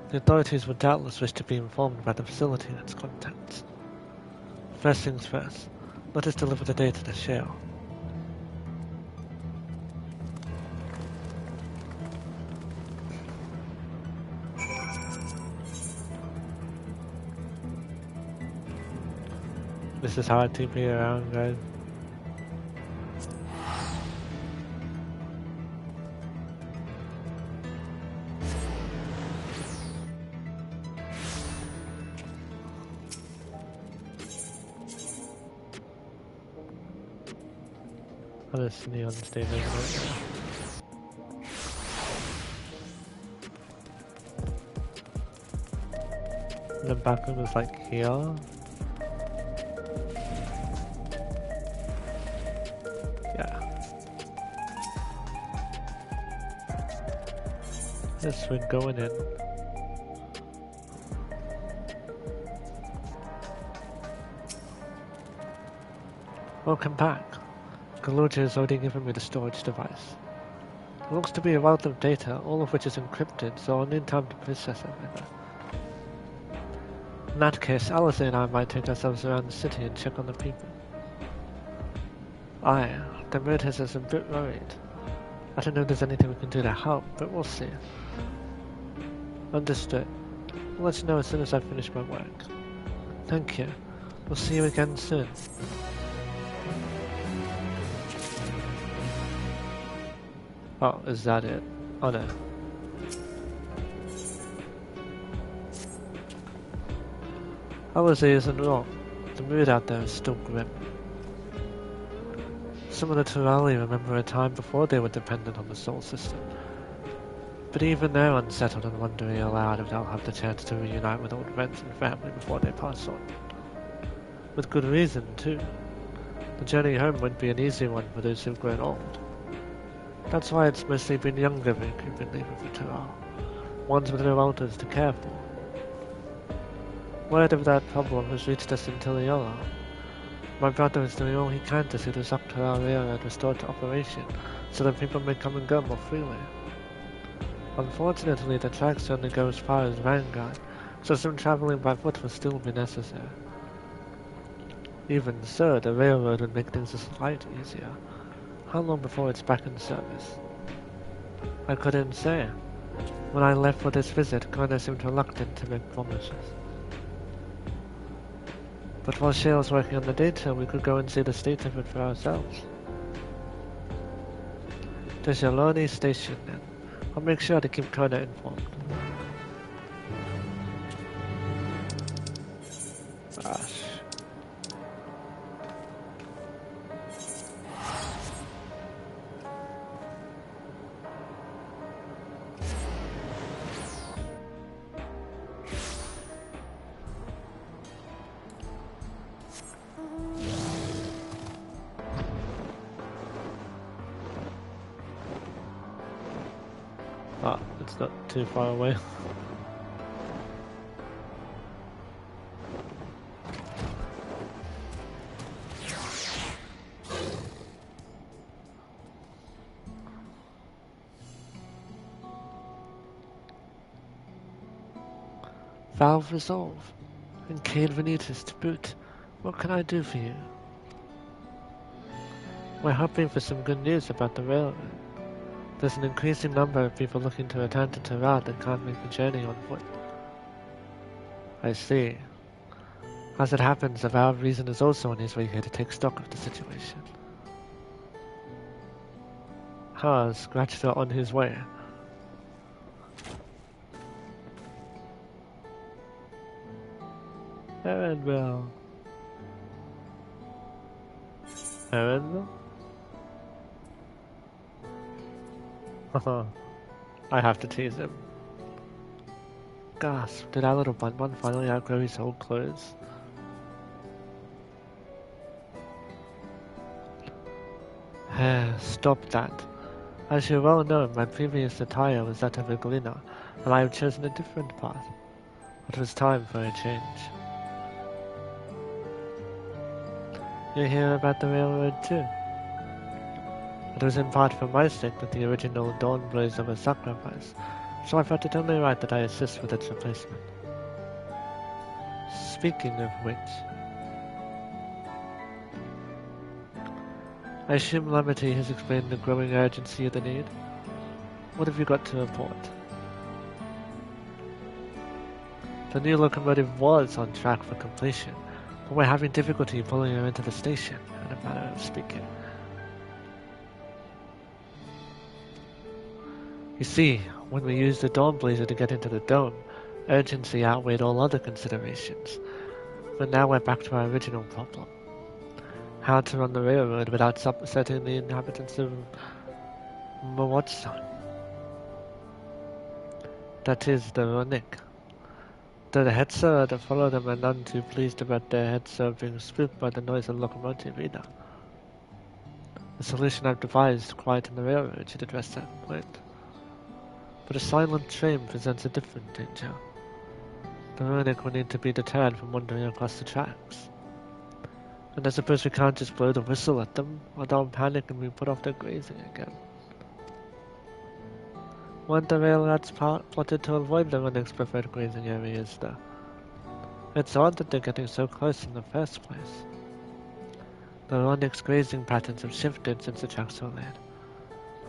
A: The authorities would doubtless wish to be informed about the facility and its contents. First things first, let us deliver the data to Shale. This is hard to be around, guys. Oh, there's neon stain over there. And the back room is like here. Yeah. Yes, we're going in. Welcome back. Kaluja has already given me the storage device. It looks to be a wealth of data, all of which is encrypted, so I'll need time to process everything. In that case, Alisaie and I might take ourselves around the city and check on the people. Aye, the mood has us a bit worried. I don't know if there's anything we can do to help, but we'll see. Understood. I'll let you know as soon as I finish my work. Thank you. We'll see you again soon. Oh, is that it? Oh no. Alisaie isn't wrong. The mood out there is still grim. Some of the Turali remember a time before they were dependent on the Sol system. But even they're unsettled and wondering aloud if they'll have the chance to reunite with old friends and family before they pass on. With good reason, too. The journey home won't be an easy one for those who've grown old. That's why it's mostly been younger folk who've been leaving for Tural, ones with no elders to care for. Word of that problem has reached us in Tiliolo. My brother is doing all he can to see the Zaktaral Railroad restored to operation, so that people may come and go more freely. Unfortunately, the tracks only go as far as Vanguard, so some traveling by foot will still be necessary. Even so, the railroad would make things a slight easier. How long before it's back in service? I couldn't say. When I left for this visit, Connor seemed reluctant to make promises. But while Shale's working on the data, we could go and see the state of it for ourselves. To Shaloni Station, then. I'll make sure to keep Connor informed. Gosh. Ah, it's not too far away. Valve Resolve, and Cade Vanitas to boot. What can I do for you? We're hoping for some good news about the railroad. There's an increasing number of people looking to return to Terad that can't make the journey on foot. I see. As it happens, the Valve Reason is also on his way here to take stock of the situation. Scratched on his way. Erenville. Erenville? I have to tease him. Gasp, did our little Bun finally outgrow his old clothes? Stop that. As you well know, my previous attire was that of a Gleaner, and I have chosen a different path. It was time for a change. You hear about the railroad too? It was in part for my sake that the original Dawnblazer was sacrificed, so I felt it only right that I assist with its replacement. Speaking of which, I assume Lamity has explained the growing urgency of the need. What have you got to report? The new locomotive was on track for completion, but we're having difficulty pulling her into the station, in a manner of speaking. You see, when we used the Dawnblazer to get into the dome, urgency outweighed all other considerations. But now we're back to our original problem. How to run the railroad without upsetting the inhabitants of Mawatsan. That is, the Ronik. The Hetzer that follow them are none too pleased about their Hetzer being spooked by the noise of the locomotive either. The solution I've devised, quieting the railroad, should address that point. But a silent train presents a different danger. The Ronik will need to be deterred from wandering across the tracks. And I suppose we can't just blow the whistle at them, or they'll panic and we put off their grazing again. Weren't the railroads plotted to avoid the Ronik's preferred grazing areas, though? It's odd that they're getting so close in the first place. The Ronik's grazing patterns have shifted since the tracks were laid.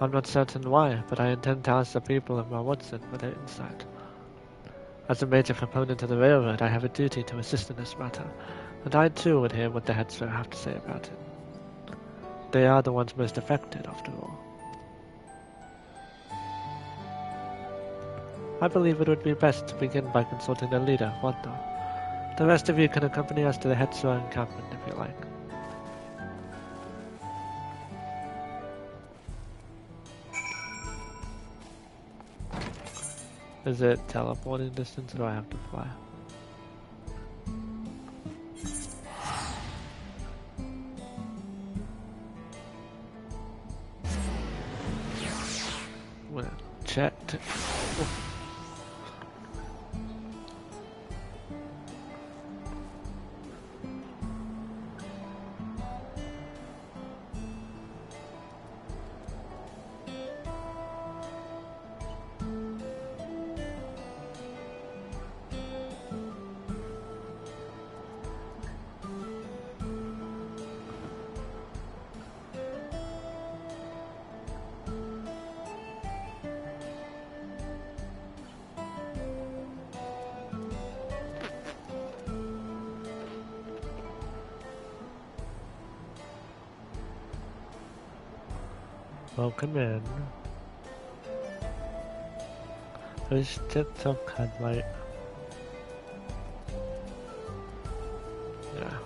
A: I'm not certain why, but I intend to ask the people of Mawatsan for their insight. As a major proponent of the railroad, I have a duty to assist in this matter, and I too would hear what the Hetzer have to say about it. They are the ones most affected, after all. I believe it would be best to begin by consulting their leader, Wanda. The rest of you can accompany us to the Hetzer encampment if you like. Is it teleporting distance or do I have to fly? Well, checked. Welcome in. Who's TikTok headlight? Yeah.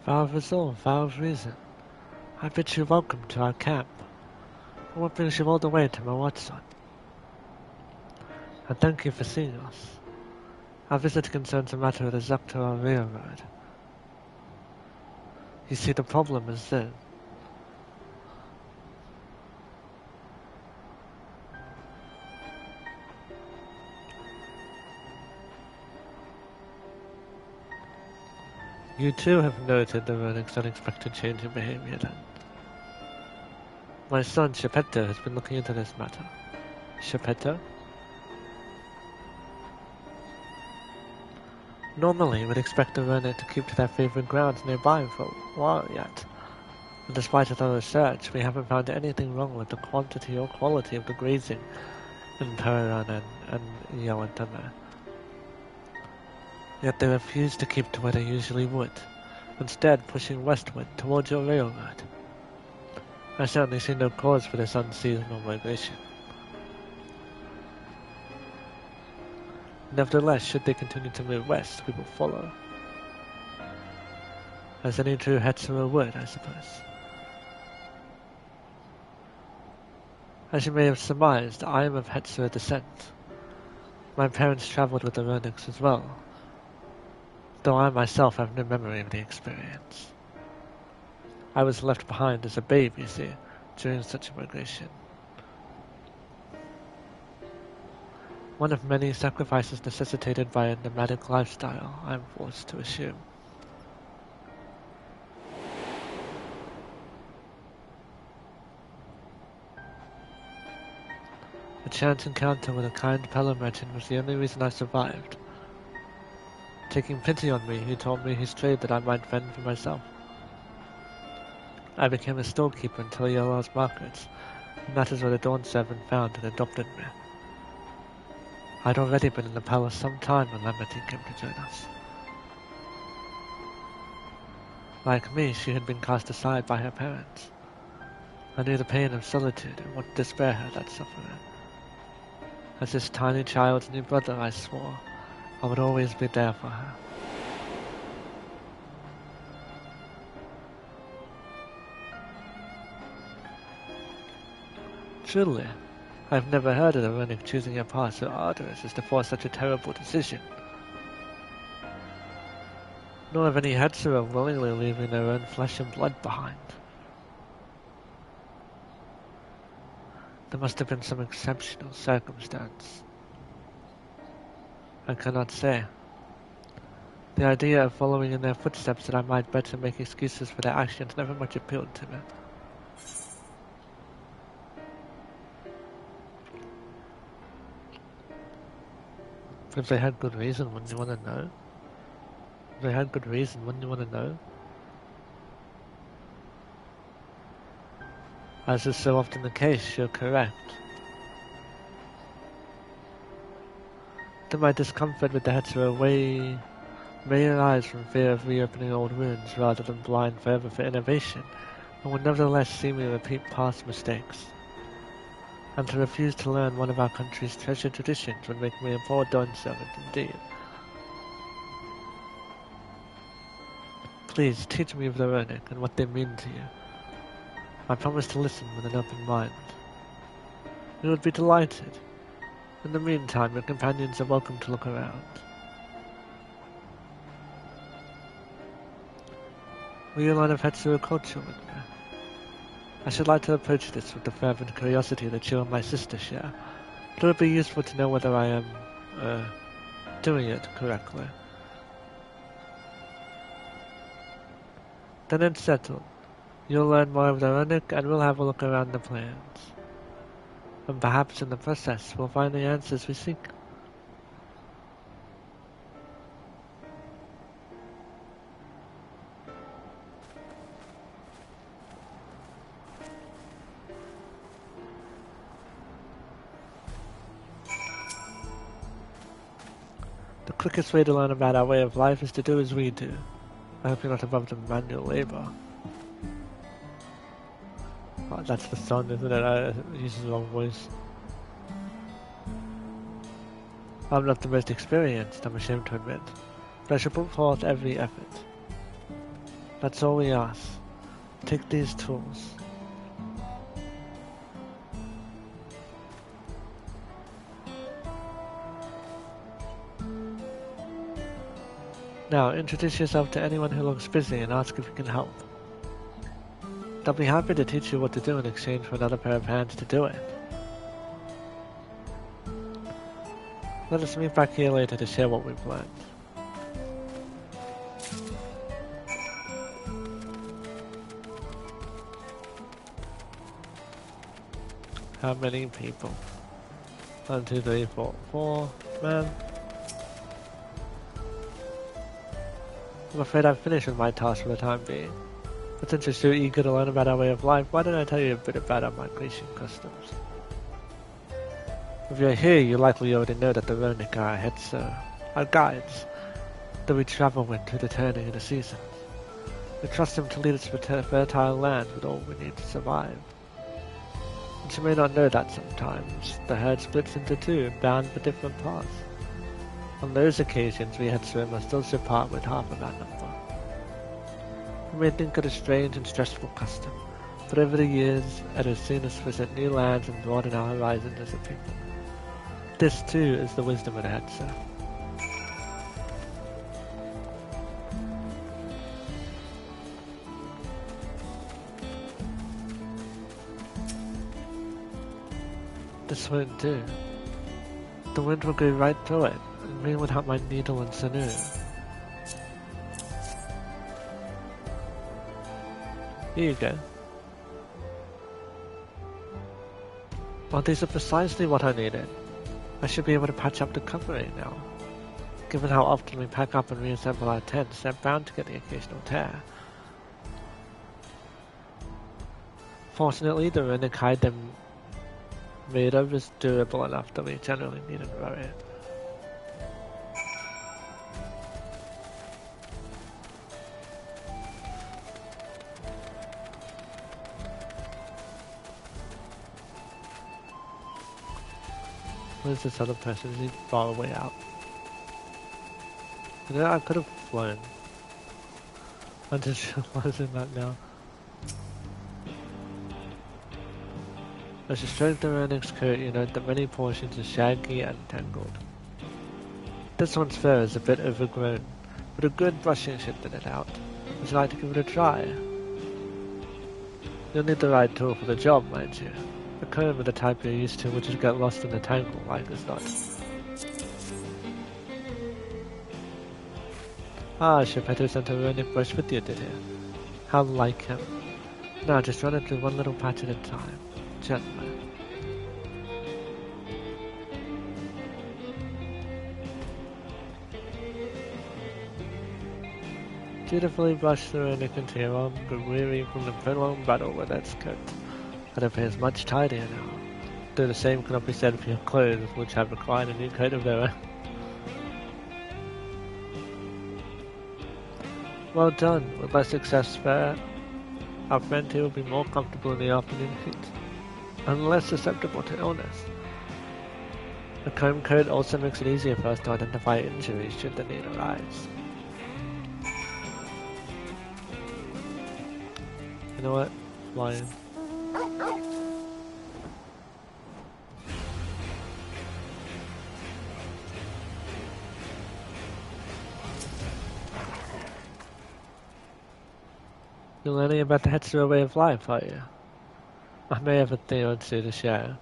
A: Vow of resolve, vow of reason. I bid you welcome to our camp. What brings you all the way to Mawatson? And thank you for seeing us. Our visit concerns a matter of the Zaktora Railroad. You see, the problem is this. You too have noted the Ronik's unexpected change in behavior then. My son, Shepetto, has been looking into this matter. Shepetto? Normally, we'd expect the Ronik to keep to their favorite grounds nearby for a while yet. But despite our research, we haven't found anything wrong with the quantity or quality of the grazing in Pararan and Yawantama. Yet they refuse to keep to where they usually would, instead pushing westward towards your railroad. I certainly see no cause for this unseasonal migration. Nevertheless, should they continue to move west, we will follow. As any true Hetzera would, I suppose. As you may have surmised, I am of Hetzera descent. My parents traveled with the Roniks as well, though I myself have no memory of the experience. I was left behind as a babe, you see, during such a migration. One of many sacrifices necessitated by a nomadic lifestyle, I am forced to assume. A chance encounter with a kind Pella merchant was the only reason I survived. Taking pity on me, he told me his trade that I might fend for myself. I became a storekeeper in Taliala's markets, and that is where the Dawn Servant found and adopted me. I'd already been in the palace some time when Lambertine came to join us. Like me, she had been cast aside by her parents. I knew the pain of solitude and what despair had that sufferer. As this tiny child's new brother, I swore I would always be there for her. Truly, I've never heard of the Ronik choosing a path so arduous as to force such a terrible decision. Nor of any Hetzera willingly leaving their own flesh and blood behind. There must have been some exceptional circumstance. I cannot say. The idea of following in their footsteps that I might better make excuses for their actions never much appealed to me. If they had good reason, wouldn't you want to know? If they had good reason, wouldn't you want to know? As is so often the case, you're correct. That my discomfort with the Hetzera may arise from fear of reopening old wounds rather than blind forever for innovation, and would nevertheless see me repeat past mistakes. And to refuse to learn one of our country's treasured traditions would make me a poor Dawn Servant indeed. Please teach me of the Ronik and what they mean to you. I promise to listen with an open mind. You would be delighted. In the meantime, your companions are welcome to look around. Will you learn of Hetzera culture with me? I should like to approach this with the fervent curiosity that you and my sister share, but it would be useful to know whether I am, doing it correctly. Then it's settled. You'll learn more of the Runic and we'll have a look around the plans. And perhaps in the process we'll find the answers we seek. The quickest way to learn about our way of life is to do as we do. I hope you're not above the manual labor. Oh, that's the son, isn't it? I use the wrong voice. I'm not the most experienced, I'm ashamed to admit, but I shall put forth every effort. That's all we ask. Take these tools. Now, introduce yourself to anyone who looks busy and ask if you can help. They'll be happy to teach you what to do in exchange for another pair of hands to do it. Let us meet back here later to share what we've learned. How many people? 1, 2, 3, 4. 4 men. I'm afraid I've finished with my task for the time being. But since you're so eager to learn about our way of life, why don't I tell you a bit about our migration customs? If you're here, you likely already know that the Runic are our heads, our guides, that we travel with through the turning of the seasons. We trust them to lead us to fertile land with all we need to survive. But you may not know that sometimes the herd splits into two, bound for different paths. On those occasions, we headsmen must also part with half of our number. You may think it a strange and stressful custom, but over the years, it has seen us visit new lands and broaden our horizons as a people. This, too, is the wisdom of the headser. This wind, too. The wind will go right through it, and me without my needle and sinew. Here you go. Well, these are precisely what I needed. I should be able to patch up the covering now. Given how often we pack up and reassemble our tents, they're bound to get the occasional tear. Fortunately, the Runic hide them made of is durable enough that we generally needn't worry. Where's this other person? Is he far away out? You know, I could have flown. I'm just realizing that now. As you stroke the Runic's coat, you note that many portions are shaggy and tangled. This one's fur is a bit overgrown, but a good brushing should thin it out. Would you like to give it a try? You'll need the right tool for the job, mind you. A comb of the type you're used to will just get lost in the tangle like as not. Ah, Shepeto sent a Runic brush with you, did he? How like him. Now just run it through one little patch at a time. Gently. Dutifully brush the Runic into your arm, grew weary from the prolonged battle with its coat. It appears much tidier now, though the same cannot be said for your clothes, which have required a new coat of their own. Well done. With less excess fare, our friend here will be more comfortable in the afternoon heat, and less susceptible to illness. The comb coat also makes it easier for us to identify injuries should the need arise. You know what? Lion. You're learning about the Hetzero way of life, are you? I may have a thing or two to share,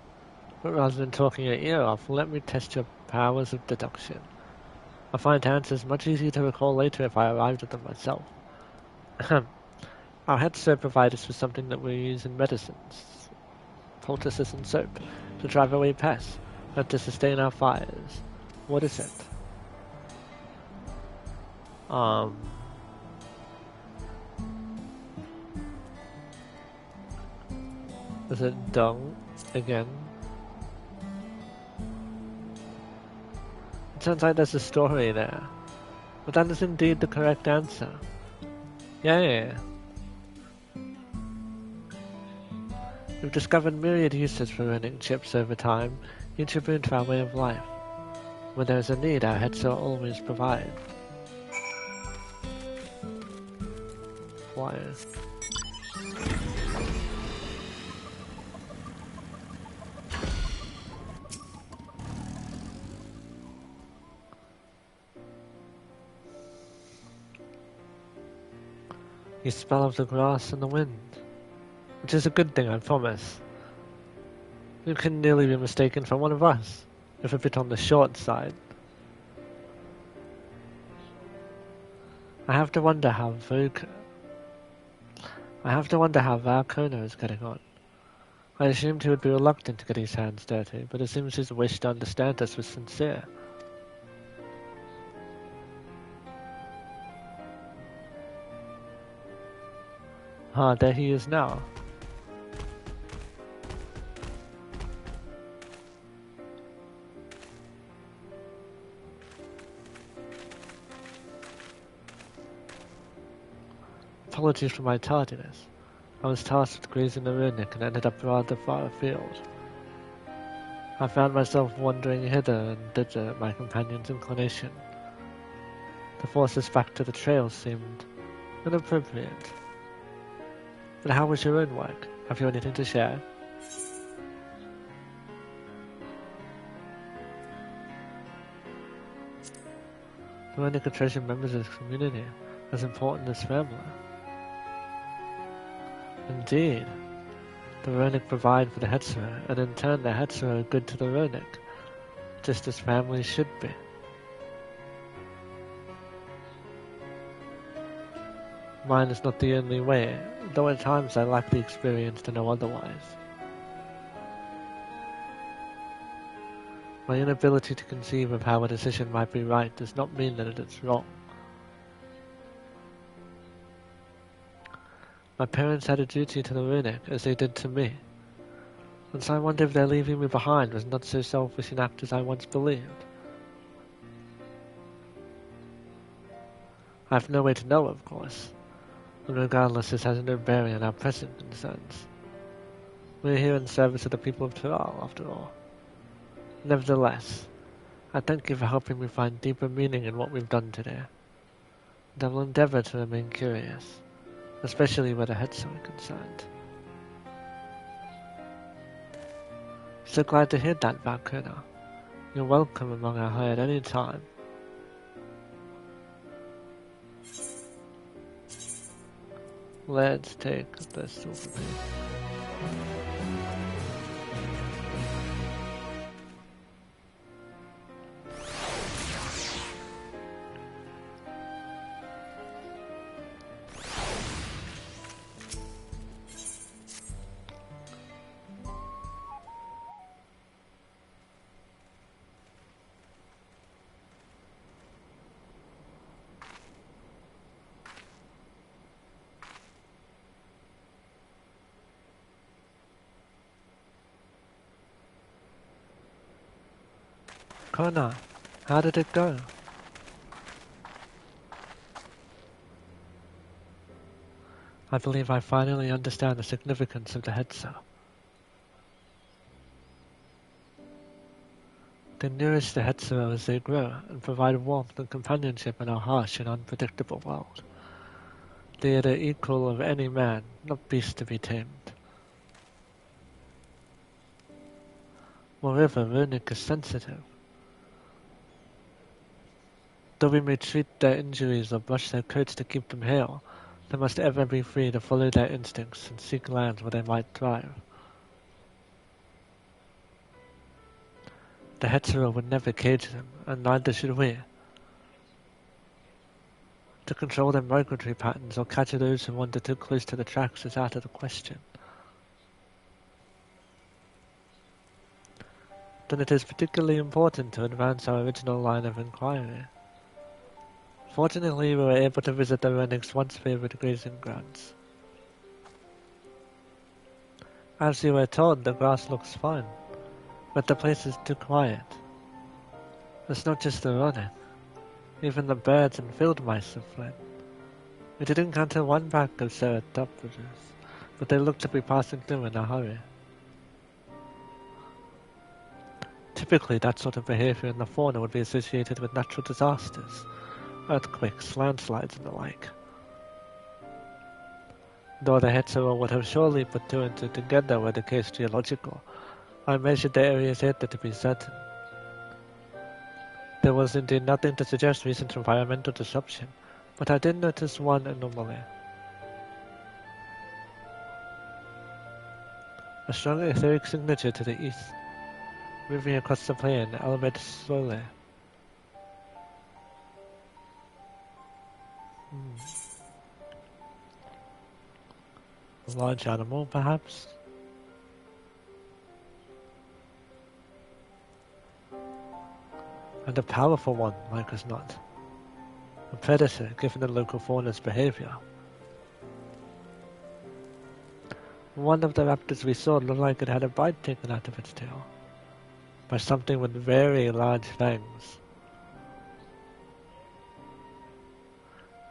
A: but rather than talking your ear off, let me test your powers of deduction. I find answers much easier to recall later if I arrived at them myself. Our Hetzer provide us with something that we use in medicines, poultices and soap, to drive away pests, but to sustain our fires. What is it? Is it dung again? It sounds like there's a story there, but that is indeed the correct answer. Yeah. We've discovered myriad uses for running chips over time, each a boon to our way of life. When there is a need, our heads will always provide. Wires. You smell of the grass and the wind, which is a good thing, I promise. You can nearly be mistaken for one of us, if a bit on the short side. I have to wonder how Valkona is getting on. I assumed he would be reluctant to get his hands dirty, but it seems his wish to understand us was sincere. Ah, there he is now. Apologies for my tardiness. I was tasked with grazing the Runic and ended up rather far afield. I found myself wandering hither and thither at my companion's inclination. To force us back to the trail seemed inappropriate. But how was your own work? Have you anything to share? The Runic are treasured members of this community, as important as family. Indeed. The Runic provide for the Hetzer, and in turn the Hetzer are good to the Runic, just as families should be. Mine is not the only way, though at times I lack the experience to know otherwise. My inability to conceive of how a decision might be right does not mean that it is wrong. My parents had a duty to the Runic, as they did to me, and so I wonder if their leaving me behind was not so selfish an act as I once believed. I have no way to know, of course, and regardless this has no bearing on our present concerns. We are here in service of the people of Tural, after all. Nevertheless, I thank you for helping me find deeper meaning in what we've done today, and I will endeavor to remain curious, especially where the Hetzer are concerned. So glad to hear that, Valkona. You're welcome among our herd any time. Let's take this overview. Kona, how did it go? I believe I finally understand the significance of the Hetzer. They nourish the Hetzer as they grow and provide warmth and companionship in our harsh and unpredictable world. They are the equal of any man, not beast to be tamed. Moreover, Runic is sensitive. Though we may treat their injuries or brush their coats to keep them hale, they must ever be free to follow their instincts and seek lands where they might thrive. The Hetzer would never cage them, and neither should we. To control their migratory patterns or catch those who wander too close to the tracks is out of the question. Then it is particularly important to advance our original line of inquiry. Fortunately, we were able to visit the Rennick's once favorite grazing grounds. As you were told, the grass looks fine, but the place is too quiet. It's not just the Rennick. Even the birds and field mice have fled. We did encounter one pack of ceratophages, but they looked to be passing through in a hurry. Typically, that sort of behavior in the fauna would be associated with natural disasters, earthquakes, landslides, and the like. Though the Hetzerer would have surely put two and two together were the case geological, I measured the area's area to be certain. There was indeed nothing to suggest recent environmental disruption, but I did notice one anomaly. A strong etheric signature to the east, moving across the plain, elevated slowly. A large animal, perhaps? And a powerful one, like as not. A predator, given the local fauna's behavior. One of the raptors we saw looked like it had a bite taken out of its tail, by something with very large fangs.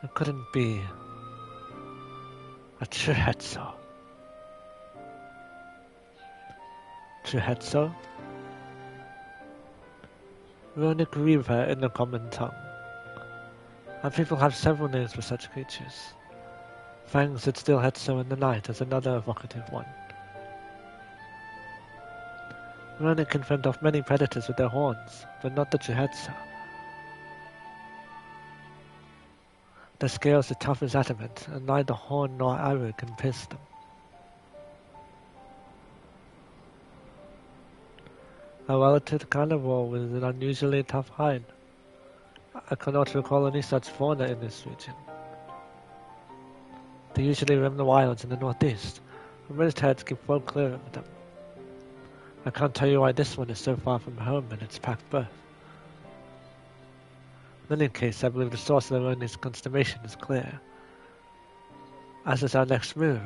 A: It couldn't be a Chirhetso. Chirhetso? Runic Reaver in the common tongue. Our people have several names for such creatures. Fangs that still Hetso in the night is another evocative one. Runic can fend off many predators with their horns, but not the Chirhetso. Their scales are tough as adamant, and neither horn nor arrow can pierce them. A relative carnivore with an unusually tough hide. I cannot recall any such fauna in this region. They usually roam the wilds in the northeast, and most herds keep well clear of them. I can't tell you why this one is so far from home in its packed berth. In any case, I believe the source of the Roni's consternation is clear. As is our next move,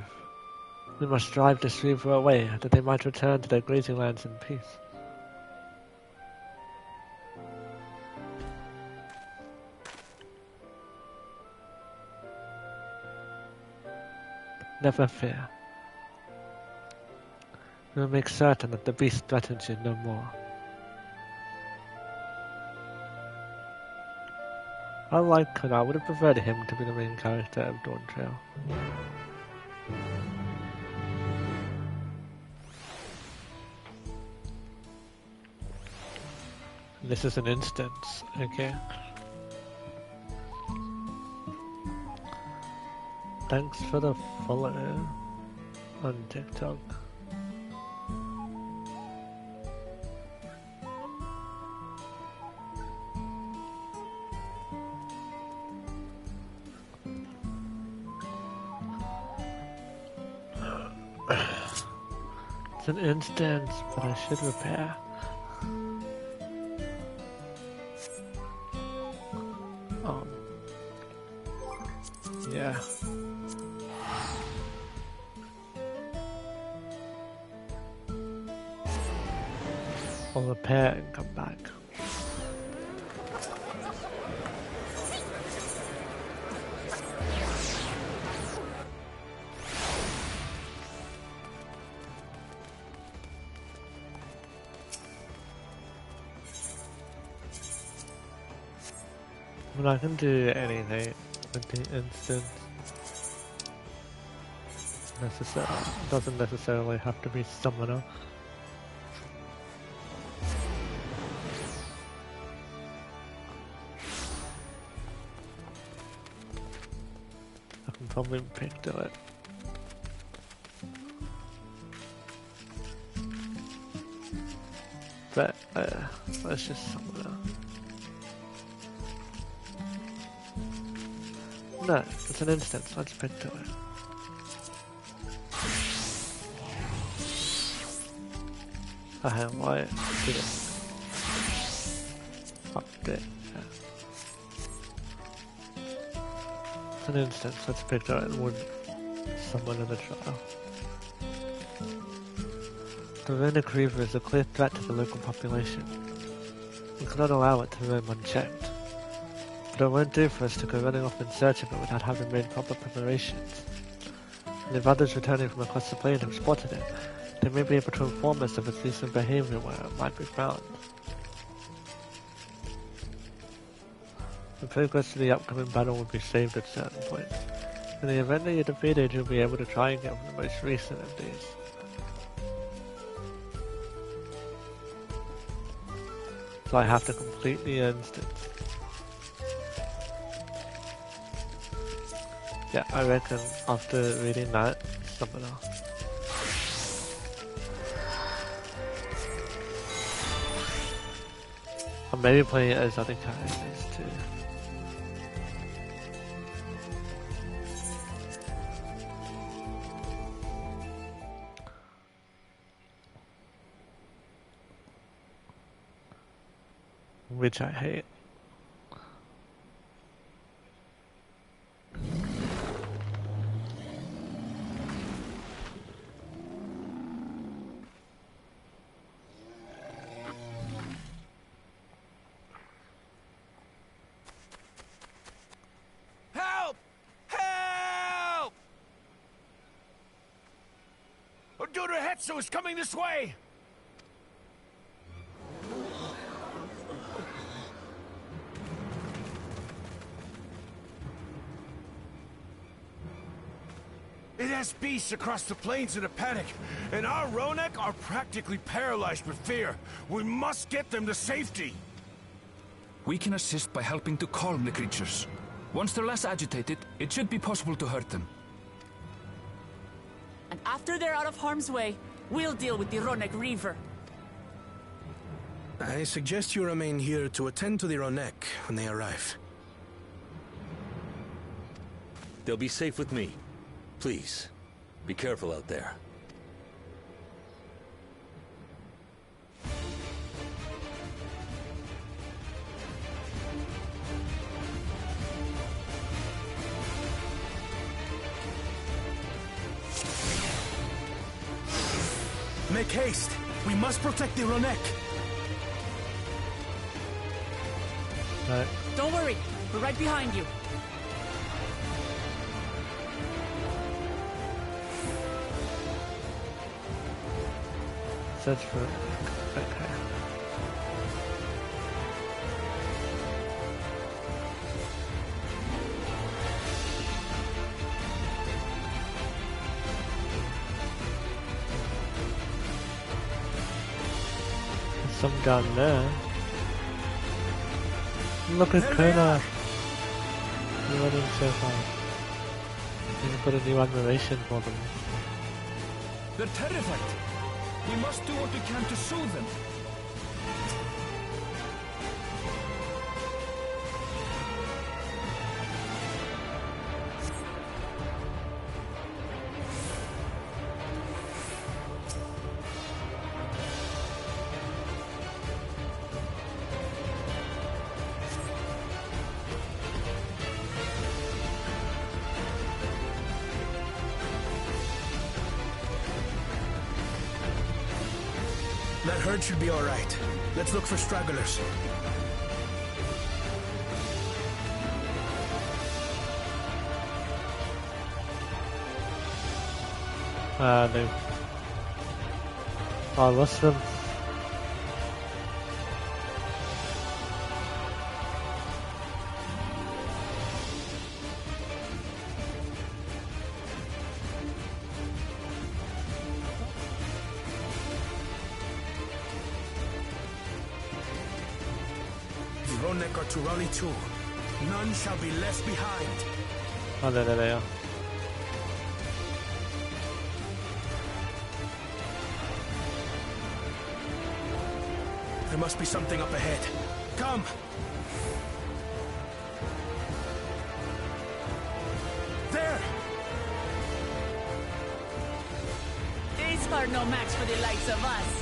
A: we must drive this reaver away that they might return to their grazing lands in peace. Never fear. We will make certain that the beast threatens you no more. Unlike Kun, I would have preferred him to be the main character of Dawn Trail. This is an instance, okay? Thanks for the follow on TikTok. It's an instance, but I should repair. Yeah. I'll repair and come back. But I can do anything with the instance. Doesn't necessarily have to be summoner. I can probably pick to it. But let's just summoner. No, it's an instance. Let's pick to it. Why did it update? Yeah. It's an instance. Let's pick to it and would someone in the trial. The Runic Reaver is a clear threat to the local population. We cannot allow it to roam unchecked. But it won't do for us to go running off in search of it without having made proper preparations. And if others returning from across the plain have spotted it, they may be able to inform us of its recent behavior where it might be found. The progress of the upcoming battle will be saved at certain points. In the event that you're defeated, you'll be able to try and get from the most recent of these. So I have to complete the instance. Yeah, I reckon after reading that, something else. Or maybe play it as other characters too. Which I hate.
G: Help! Help! Ododa Hetsu is coming this way! It has beasts across the plains in a panic, and our Ronek are practically paralyzed with fear. We must get them to safety.
H: We can assist by helping to calm the creatures. Once they're less agitated, it should be possible to hurt them.
B: And after they're out of harm's way, we'll deal with the Runic Reaver.
D: I suggest you remain here to attend to the Ronek when they arrive.
E: They'll be safe with me. Please, be careful out there.
D: Make haste! We must protect the Ronek!
A: Right.
B: Don't worry, we're right behind you.
A: Search for it. Okay. There's some down there. Look at Kona! You're running so fast. You can put a new admiration for them.
H: They're terrified. We must do what we can to soothe them.
D: That herd should be alright. Let's look for stragglers.
A: They... I lost them.
D: Ronek are to rally too. None shall be left behind.
A: Oh, there they are.
D: There must be something up ahead. Come!
B: Beasts are no match for the likes of us.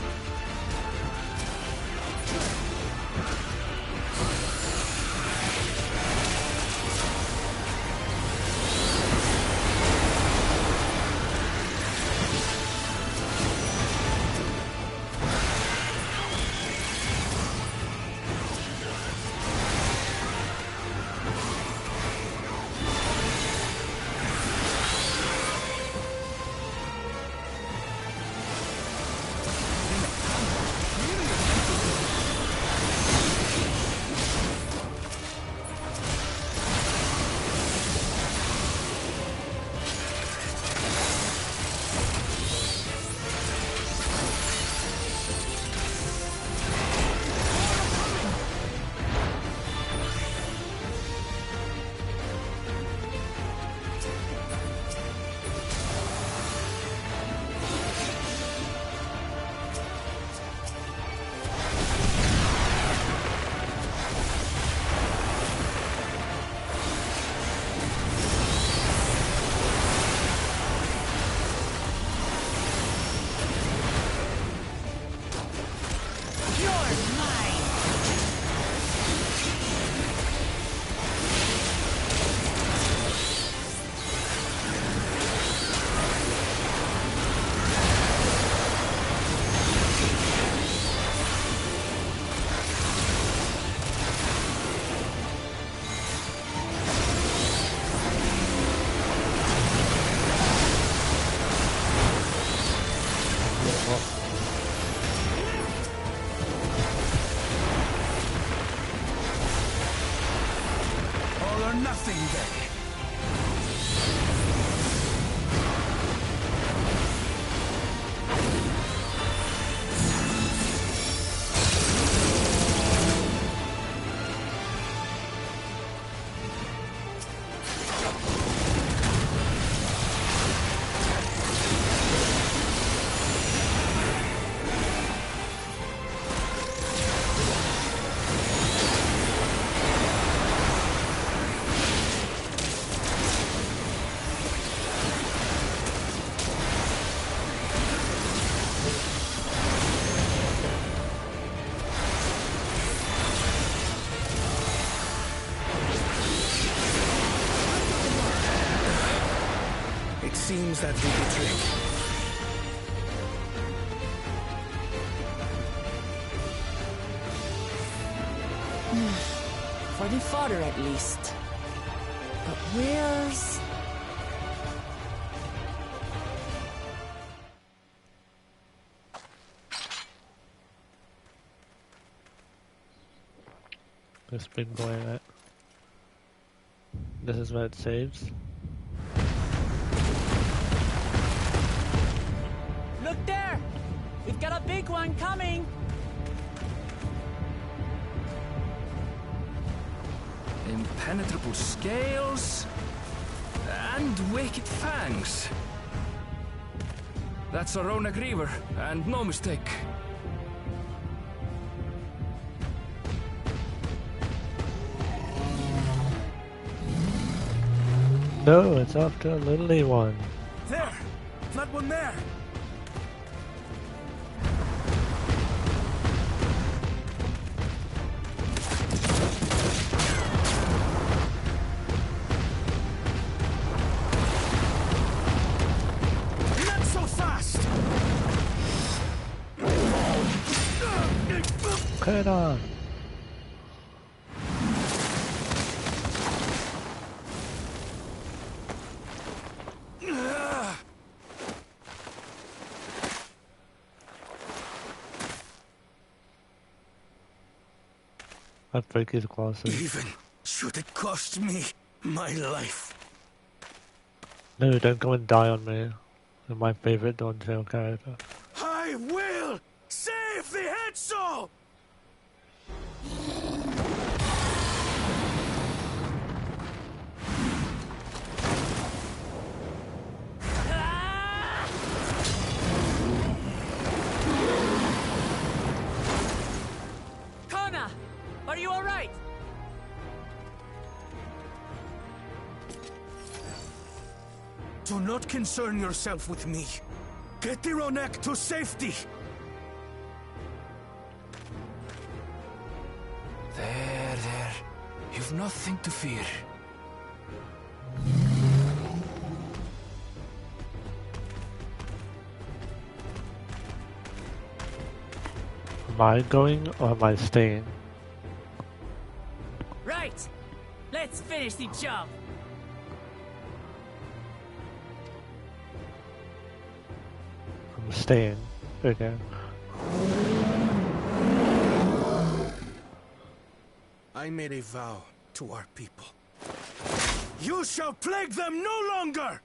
G: Nothing then.
D: Seems that did the trick.
B: For the fodder, at least. But where's...
A: This big boy, right? This is where it saves.
B: Look there! We've got a big one coming!
H: Impenetrable scales and wicked fangs. That's a Ronak Reaver, and no mistake.
A: No, it's after a little one.
G: There! That one there! Not so fast!
A: Cut it on! That break is closer.
D: Even should it cost me my life.
A: No, don't go and die on me. You're my favorite Dawntrail character.
G: I will save the head soul!
B: Kona! Are you alright?
D: Do not concern yourself with me.
G: Get the Ronek to safety!
H: There. You've nothing to fear.
A: Am I going or am I staying?
B: Right! Let's finish the job!
A: I'm staying. Okay.
D: I made a vow to our people.
G: You shall plague them no longer!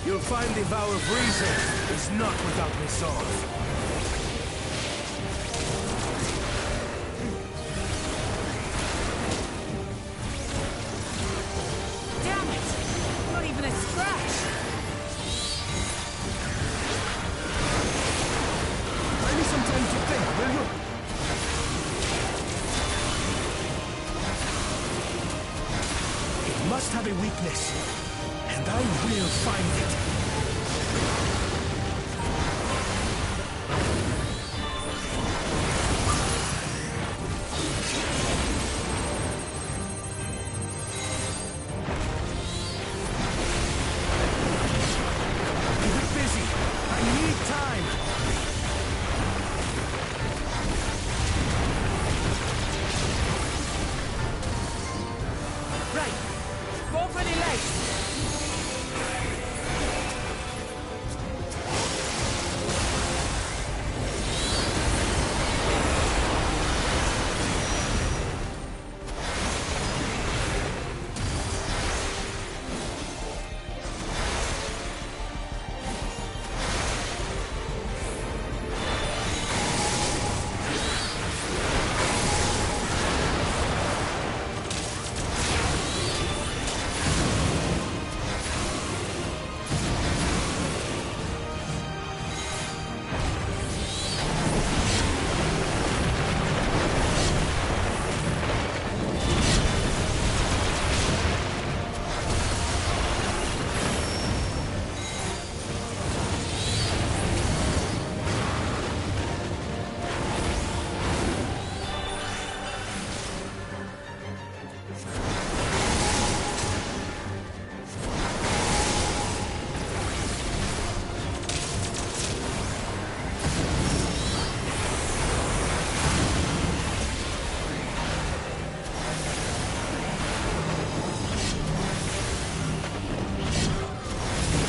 G: You'll find the vow of reason is not without resolve.
B: Damn it! Not even a scratch!
G: Give me some time to think, will you? It must have a weakness, and I will find it. Keep it busy. I need time.
B: Right! Go for the legs!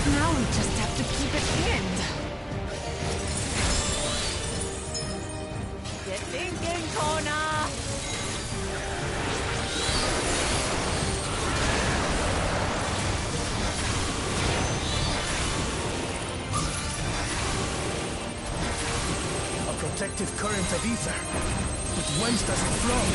B: Now we just have to keep it pinned. Get thinking, Kona!
G: A protective current of ether. But whence does it flow?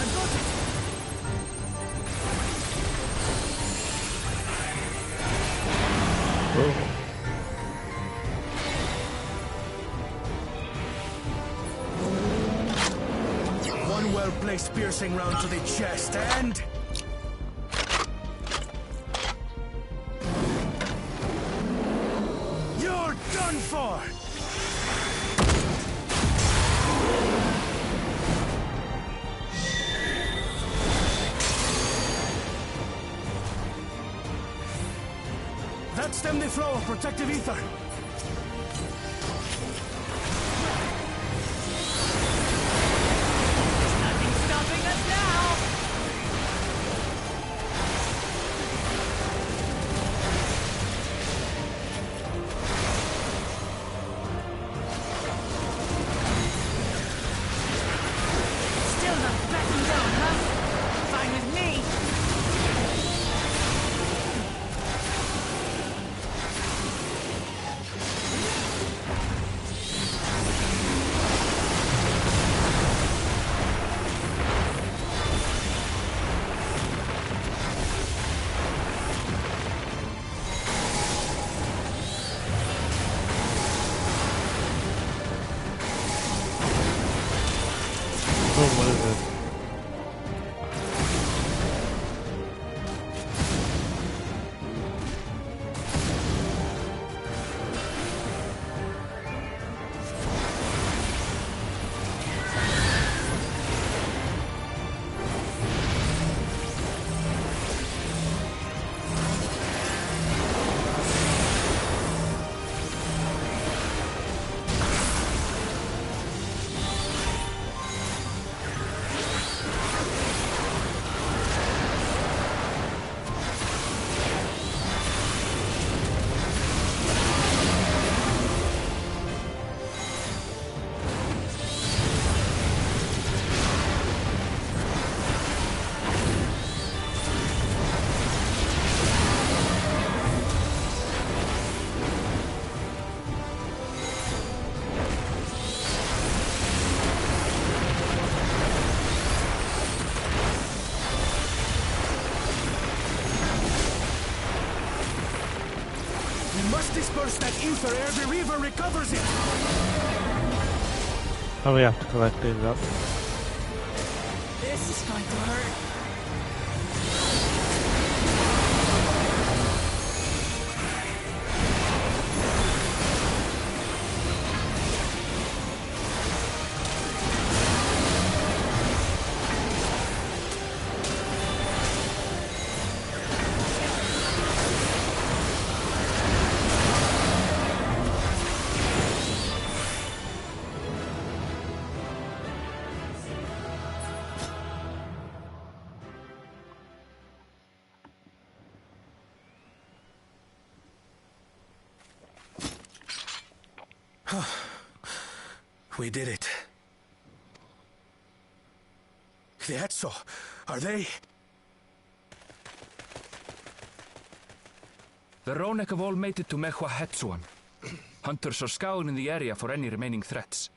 G: I've got it! One well-placed piercing round to the chest, and... You're done for! That stemmed the flow of protective ether.
B: Nothing stopping us now!
G: ether ere the Reaver recovers it!
A: Oh, we have to collect these up.
B: This is going to hurt.
D: We did it. The Etso, are they?
H: The Ronek have all made it to Mehua Hetsuan. Hunters are scouring the area for any remaining threats.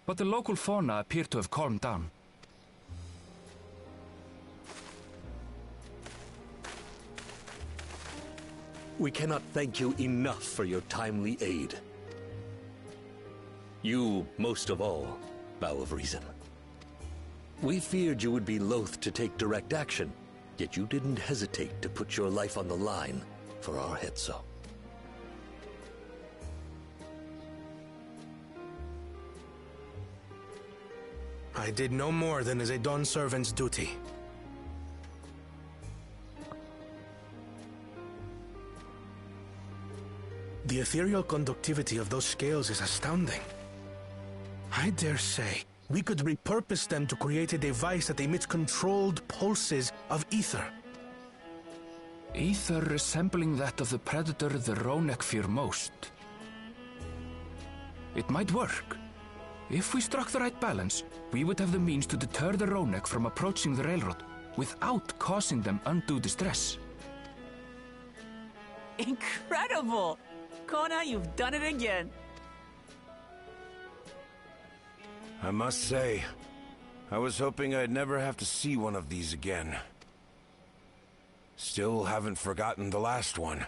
H: But the local fauna appear to have calmed down.
I: We cannot thank you enough for your timely aid. You, most of all, Bow of Reason. We feared you would be loath to take direct action, yet you didn't hesitate to put your life on the line for our Hetso.
D: I did no more than is a Dawn servant's duty. The ethereal conductivity of those scales is astounding. I dare say we could repurpose them to create a device that emits controlled pulses of ether.
H: Ether resembling that of the predator the Ronek fear most. It might work. If we struck the right balance, we would have the means to deter the Ronek from approaching the railroad without causing them undue distress.
B: Incredible! Kona, you've done it again.
G: I must say, I was hoping I'd never have to see one of these again. Still haven't forgotten the last one.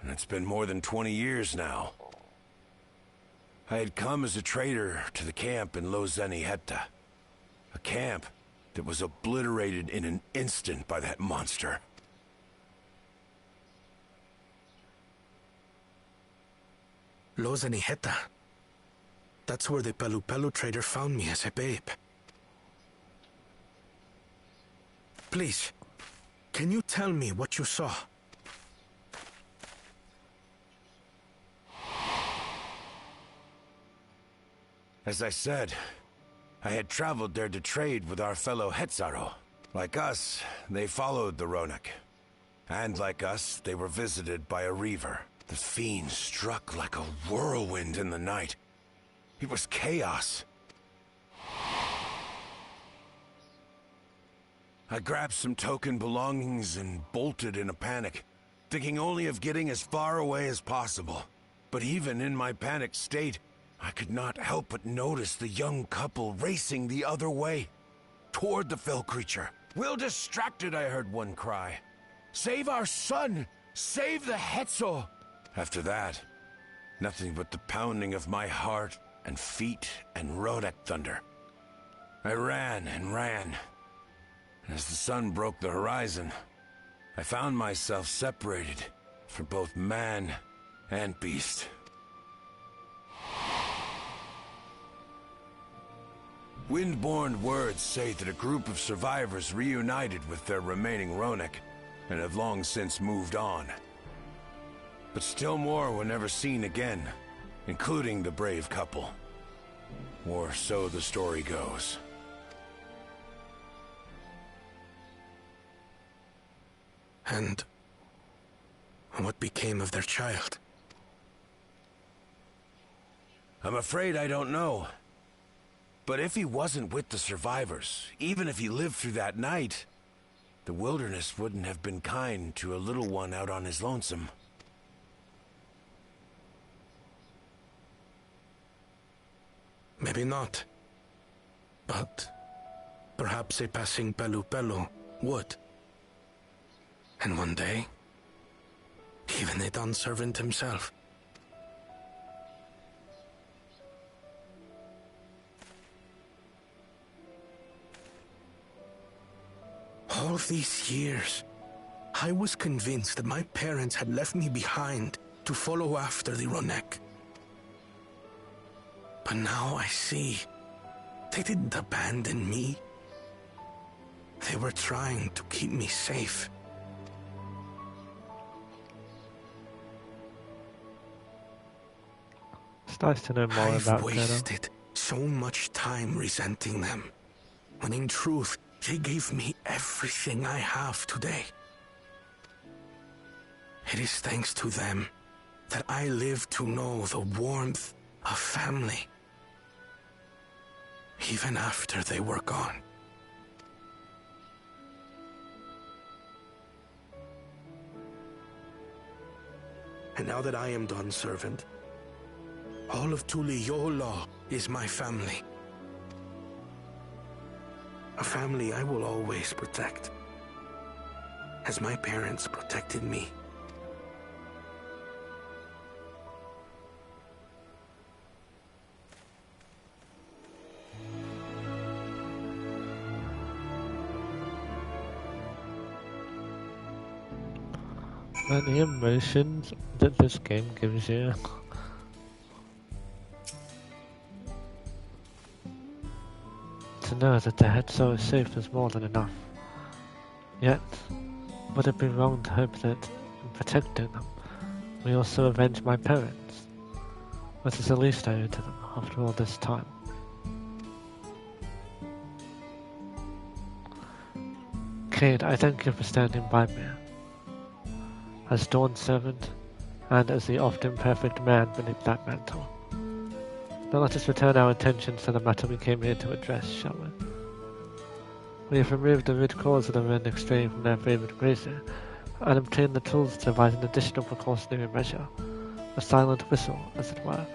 G: And it's been more than 20 years now. I had come as a trader to the camp in Lozeni Hetta. A camp that was obliterated in an instant by that monster.
D: Lozeni Hetta. That's where the Pelu Pelu trader found me as a babe. Please, can you tell me what you saw?
G: As I said, I had traveled there to trade with our fellow Hetzaro. Like us, they followed the Ronek. And like us, they were visited by a Reaver. The fiend struck like a whirlwind in the night. It was chaos. I grabbed some token belongings and bolted in a panic, thinking only of getting as far away as possible. But even in my panicked state, I could not help but notice the young couple racing the other way, toward the fell creature. Well distracted, I heard one cry. Save our son! Save the Hetso! After that, nothing but the pounding of my heart and feet and Ronek thunder. I ran and ran. And as the sun broke the horizon, I found myself separated from both man and beast. Windborne words say that a group of survivors reunited with their remaining Ronek and have long since moved on. But still more were never seen again, including the brave couple. Or so the story goes.
D: And what became of their child?
G: I'm afraid I don't know. But if he wasn't with the survivors, even if he lived through that night, the wilderness wouldn't have been kind to a little one out on his lonesome.
D: Maybe not. But perhaps a passing Pelu Pelu would. And one day, even a Dawn servant himself All these years, I was convinced that my parents had left me behind to follow after the Ronek. But now I see they didn't abandon me. They were trying to keep me safe.
A: It's nice to know more about
D: I've wasted so much time resenting them, when in truth, they gave me everything I have today. It is thanks to them that I live to know the warmth of family, even after they were gone. And now that I am done, servant, all of Tuliyola is my family. A family I will always protect, as my parents protected me.
A: And the emotions that this game gives you. To know that the Hetzo is safe is more than enough. Yet, would it be wrong to hope that, in protecting them, we also avenge my parents? What is the least I owe to them after all this time? Cayde, I thank you for standing by me. As Dawn's servant, and as the often perfect man beneath that mantle. Now let us return our attention to the matter we came here to address, shall we? We have removed the root cause of the Ronek straying from their favorite grazer, and obtained the tools to devise an additional precautionary measure, a silent whistle, as it were.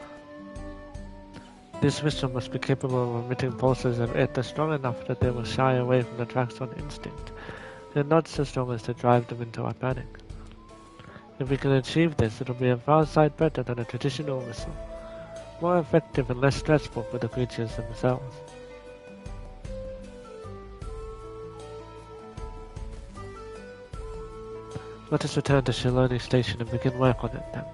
A: This whistle must be capable of emitting pulses of ether strong enough that they will shy away from the tracks on instinct, and not so strong as to drive them into a panic. If we can achieve this, it will be a far sight better than a traditional whistle, more effective and less stressful for the creatures themselves. Let us return to Shiloni Station and begin work on it then.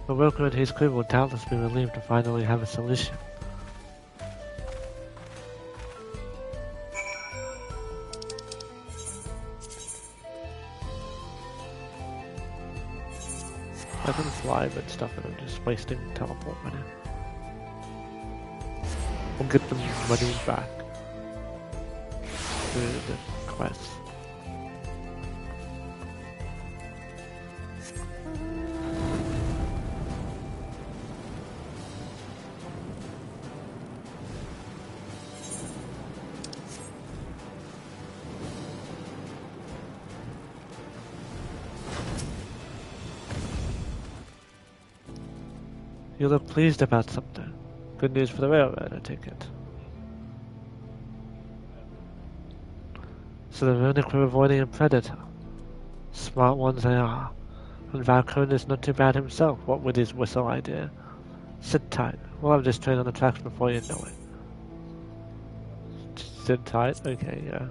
A: Oroku and his crew will doubtless be relieved to finally have a solution. I can fly but stuff and I'm just wasting teleport money. I'll get the money back through the quest. You look pleased about something. Good news for the railroad, I take it. So the Ronek were avoiding a predator. Smart ones they are. And Valkyrien is not too bad himself, what with his whistle idea. Sit tight. We'll have this train on the tracks before you know it. Sit tight? Okay, yeah.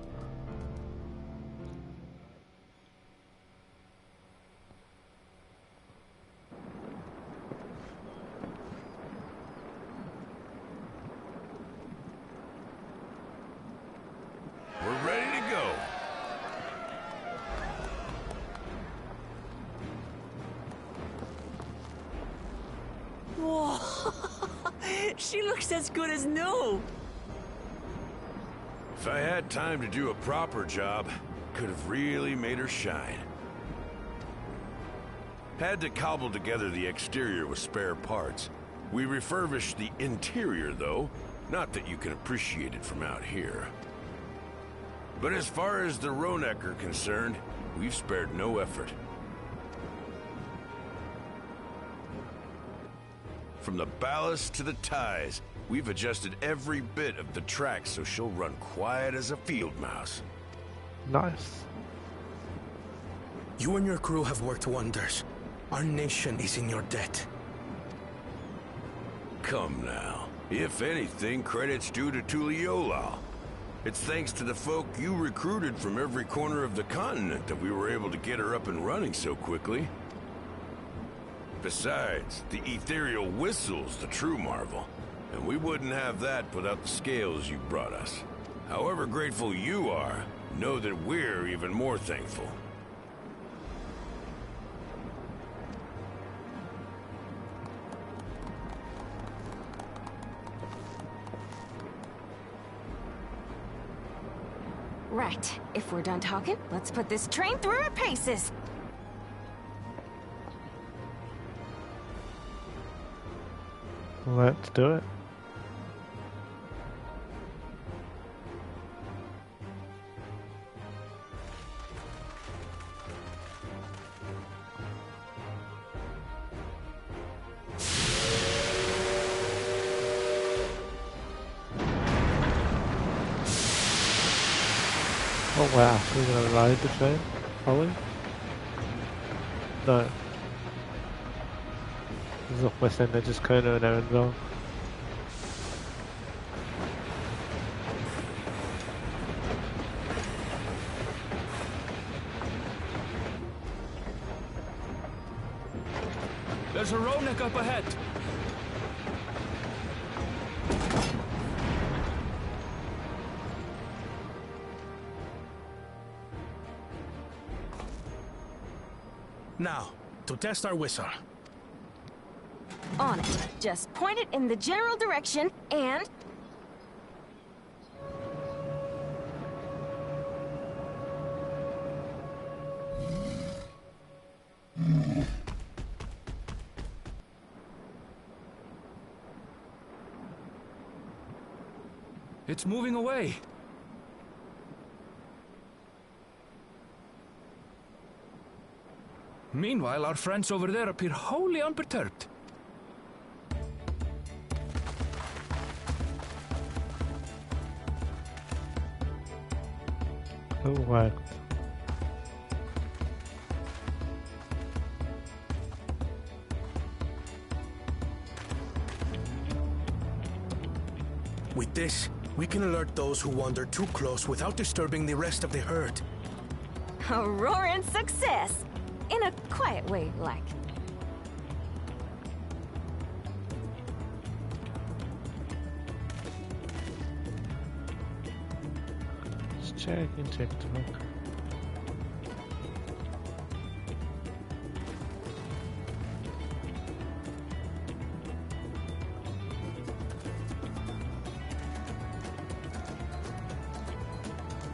J: She looks as good as new.
G: If I had time to do a proper job, could have really made her shine. Had to cobble together the exterior with spare parts. We refurbished the interior, though. Not that you can appreciate it from out here. But as far as the Ronek are concerned, we've spared no effort. From the ballast to the ties, we've adjusted every bit of the track so she'll run quiet as a field mouse.
A: Nice.
D: You and your crew have worked wonders. Our nation is in your debt.
G: Come now. If anything, credit's due to Tuliyola. It's thanks to the folk you recruited from every corner of the continent that we were able to get her up and running so quickly. Besides, the ethereal whistle's the true marvel, and we wouldn't have that without the scales you brought us. However grateful you are, know that we're even more thankful.
K: Right. If we're done talking, let's put this train through her paces.
A: Let's do it. Oh wow, so we're gonna ride the train? Are we? No. This is off West End, they're just Kona and Erenville.
H: There's a Ronek up ahead.
D: Now, to test our whistle.
K: On it. Just point it in the general direction, and...
H: It's moving away. Meanwhile, our friends over there appear wholly unperturbed.
A: Oh wow.
D: With this, we can alert those who wander too close without disturbing the rest of the herd.
K: A roaring success! In a quiet way, like.
A: Let's check and check the book.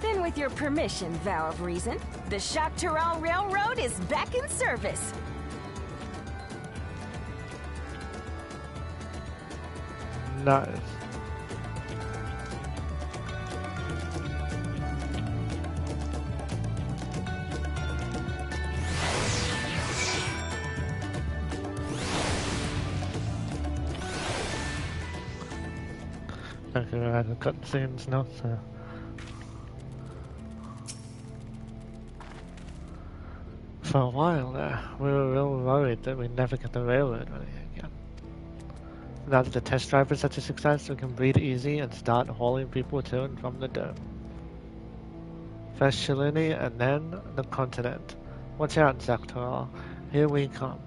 K: Then with your permission, Vow of Reason, the Shaktaral Railroad is back in service.
A: Nice. Okay, we're out of cutscenes now, so... For a while there, we were real worried that we'd never get the railroad running again. Now that the test drive is such a success, we can breathe easy and start hauling people to and from the dome. First Shalini and then the continent. Watch out, Zaktaral. Here we come.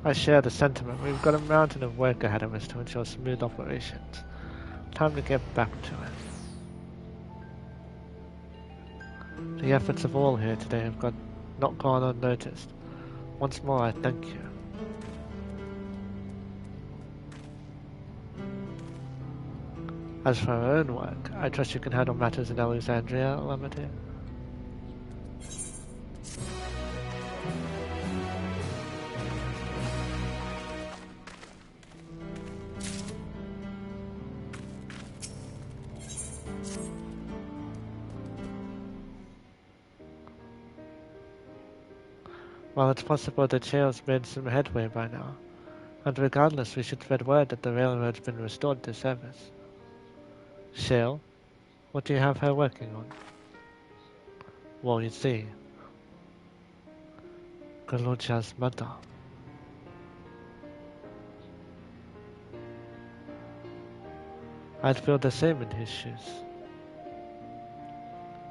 A: I share the sentiment. We've got a mountain of work ahead of us to ensure smooth operations. Time to get back to it. The efforts of all here today have not gone unnoticed. Once more, I thank you. As for our own work, I trust you can handle matters in Alexandria, Limited. Well, it's possible that Shale's made some headway by now, and regardless, we should spread word that the railroad's been restored to service. Shale, what do you have her working on? Well, you see, Galucha's mother. I'd feel the same in his shoes.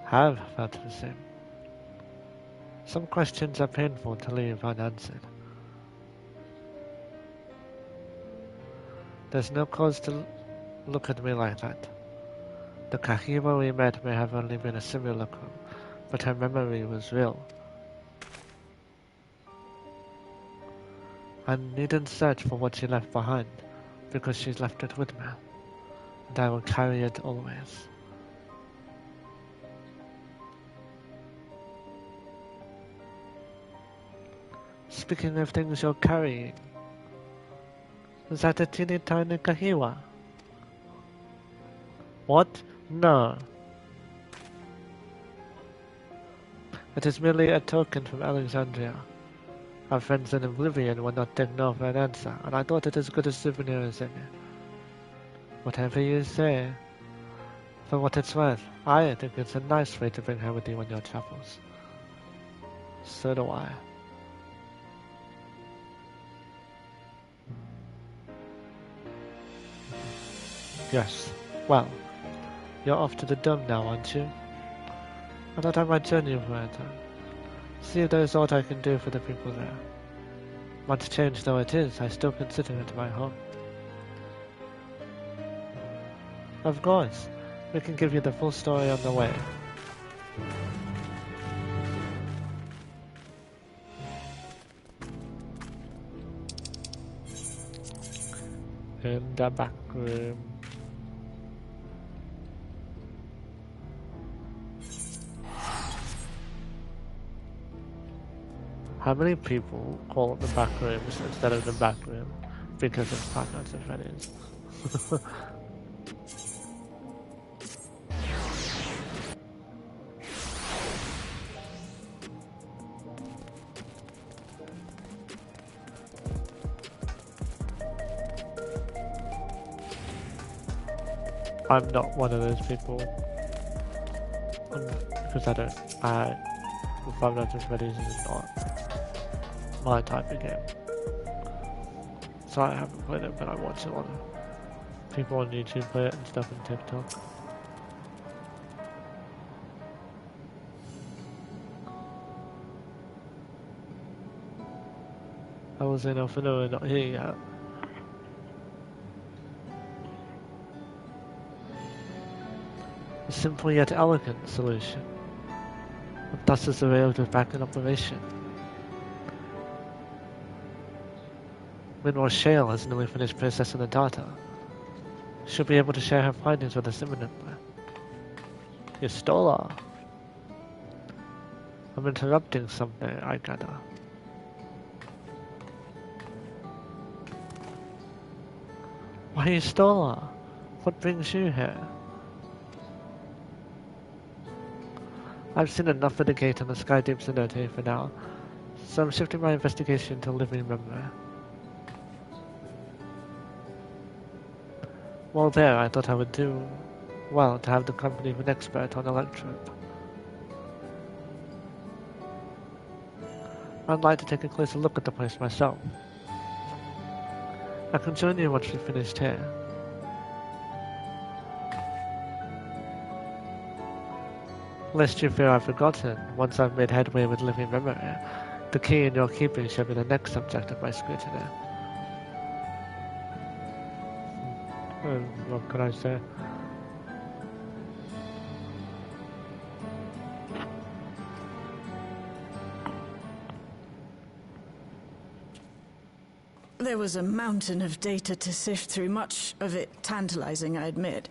A: have felt the same. Some questions are painful to leave unanswered. There's no cause to look at me like that. The Kahima we met may have only been a simulacrum, but her memory was real. I needn't search for what she left behind, because she's left it with me, and I will carry it always. Speaking of things you're carrying, is that a teeny tiny Kahiwa? What? No. It is merely a token from Alexandria. Our friends in Oblivion will not take no for an answer, and I thought it as good a souvenir as any. Whatever you say. For what it's worth, I think it's a nice way to bring her with you on your travels. So do I. Yes. Well, you're off to the dome now, aren't you? I thought I might join you for a time. See if there's aught I can do for the people there. Much changed though it is, I still consider it my home. Of course, we can give you the full story on the way. In the back room. How many people call it the back rooms instead of the back room because of Five Nights at Freddy's? I'm not one of those people. Because Five Nights at Freddy's is not my type of game. So I haven't played it, but I watch a lot of people on YouTube play it and stuff on TikTok. I was in Alpha not here yet. A simple yet elegant solution. But thus is available back in operation. Meanwhile, Shale has nearly finished processing the data. She'll be able to share her findings with us imminently. You stole her. I'm interrupting something, I gather. Why you stole her? What brings you here? I've seen enough of the gate and the Skydeep Cenote for now, so I'm shifting my investigation to living memory. While there, I thought I would do well to have the company of an expert on Electrope. I'd like to take a closer look at the place myself. I can join you once we've finished here. Lest you fear I've forgotten, once I've made headway with living memory, the key in your keeping shall be the next subject of my scrutiny. What can I say?
B: There was a mountain of data to sift through, much of it tantalizing, I admit.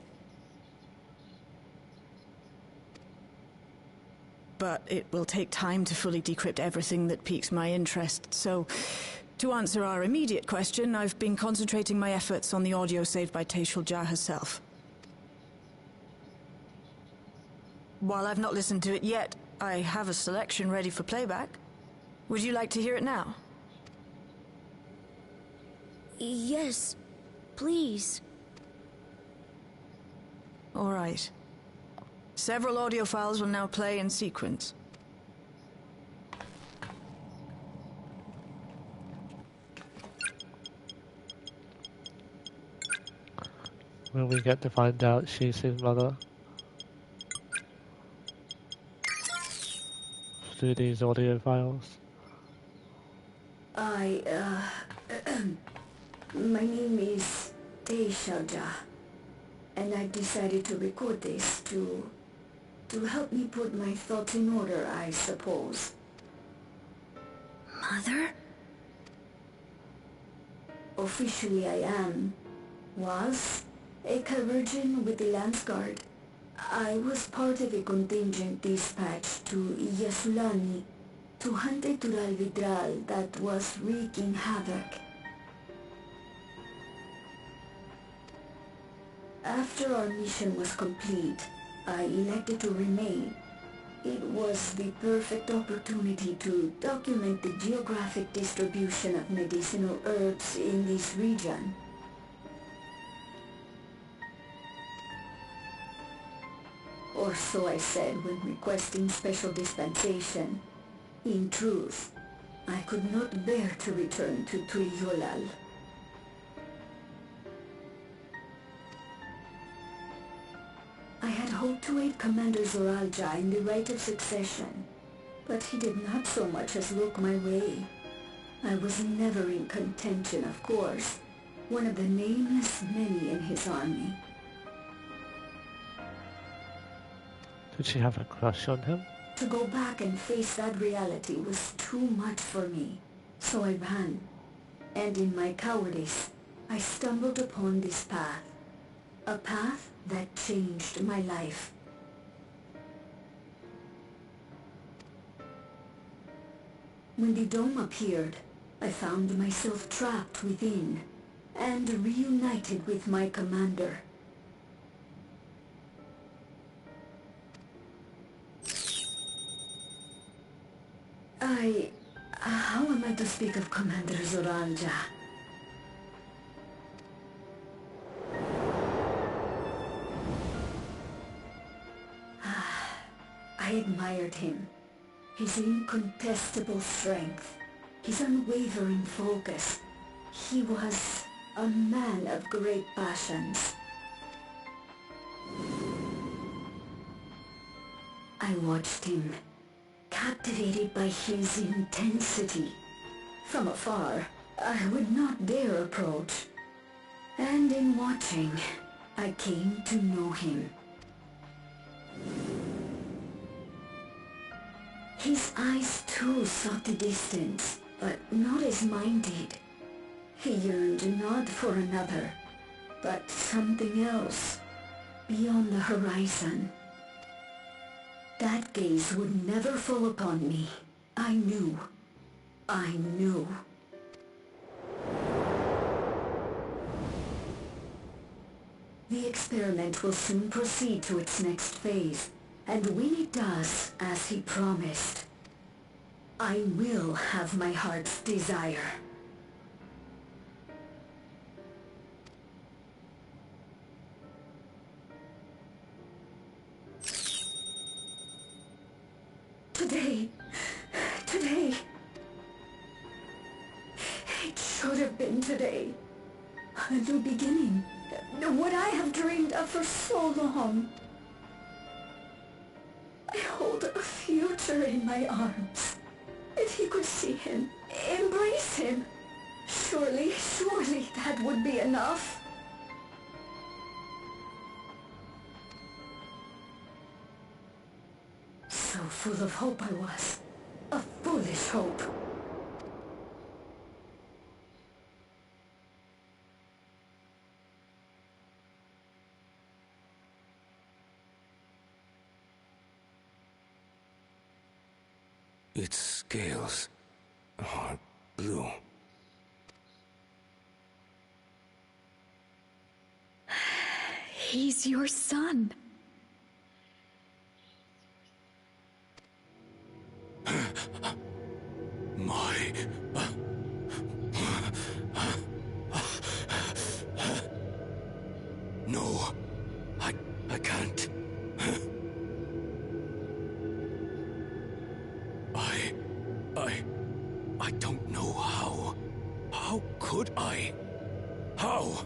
B: But it will take time to fully decrypt everything that piques my interest, so to answer our immediate question, I've been concentrating my efforts on the audio saved by Tayshul Jah herself. While I've not listened to it yet, I have a selection ready for playback. Would you like to hear it now?
F: Yes, please.
B: All right. Several audio files will now play in sequence.
A: Will we get to find out she's his mother? through these audio files?
F: My name is Teishalja, and I decided to record this to help me put my thoughts in order, I suppose.
C: Mother?
F: Officially I was a Cavergian with the Lance Guard. I was part of a contingent dispatched to Yasulani to hunt a Tural Vidral that was wreaking havoc. After our mission was complete, I elected to remain. It was the perfect opportunity to document the geographic distribution of medicinal herbs in this region. Or so I said when requesting special dispensation. In truth, I could not bear to return to Tuiyolal. I had hoped to aid Commander Zoralja in the right of succession, but he did not so much as look my way. I was never in contention, of course, one of the nameless many in his army.
A: Did she have a crush on him?
F: To go back and face that reality was too much for me, so I ran. And in my cowardice, I stumbled upon this path. A path that changed my life. When the dome appeared, I found myself trapped within and reunited with my commander. How am I to speak of Commander Zoralja? I admired him. His incontestable strength, his unwavering focus. He was a man of great passions. I watched him, captivated by his intensity. From afar, I would not dare approach. And in watching, I came to know him. His eyes too sought the distance, but not as mine did. He yearned not for another, but something else, beyond the horizon. That gaze would never fall upon me. I knew. The experiment will soon proceed to its next phase, and when it does, as he promised, I will have my heart's desire. Today. It should have been today. A new beginning. What I have dreamed of for so long. I hold a future in my arms. If he could see him, embrace him, surely that would be enough. So full of hope I was. A foolish hope.
E: Its scales are blue.
C: He's your son.
E: No, I can't. I don't know how. How could I? How?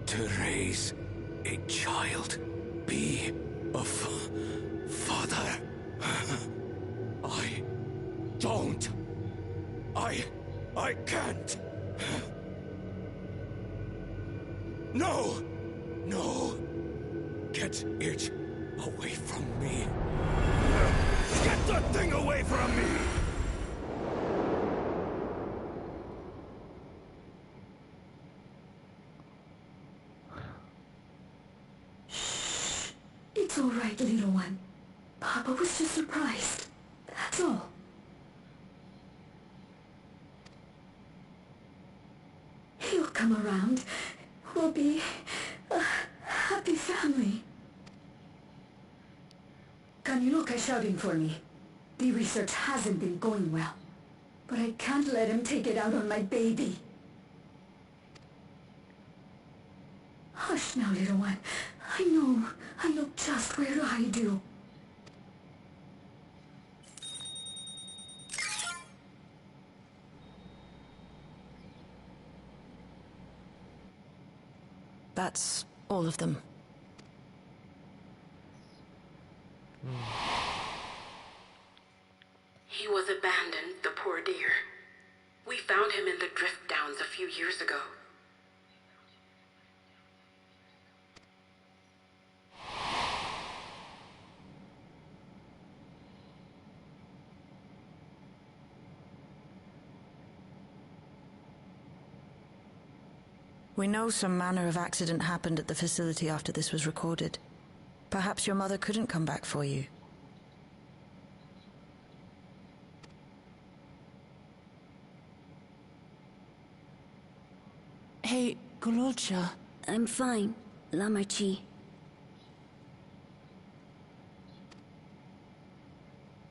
E: To raise a child, be a father.
I: Don't! I can't! No! No! Get it away from me! Get the thing away from me!
F: Shh. It's all right, little one. Papa was just surprised. That's all. He'll come around. We'll be a happy family. Kaniloka shouting for me. The research hasn't been going well. But I can't let him take it out on my baby. Hush now, little one. I know just where to hide you.
B: That's all of them.
L: He was abandoned, the poor dear. We found him in the drift downs a few years ago.
B: We know some manner of accident happened at the facility after this was recorded. Perhaps your mother couldn't come back for you. Hey, Gololcha.
M: I'm fine, Lamarchi.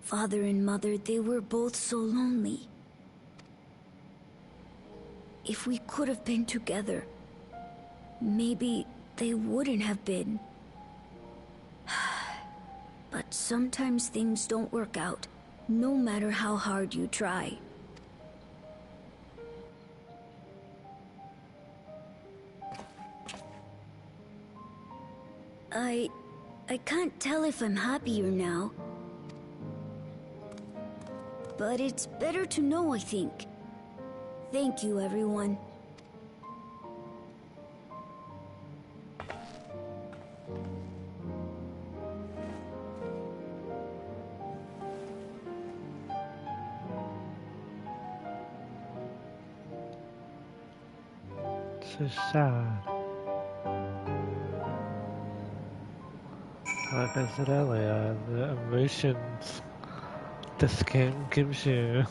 M: Father and Mother, they were both so lonely. If we could have been together, maybe they wouldn't have been. But sometimes things don't work out, no matter how hard you try. I can't tell if I'm happier now. But it's better to know, I think. Thank you, everyone.
A: So sad. Like I said earlier, the emotions this game gives you.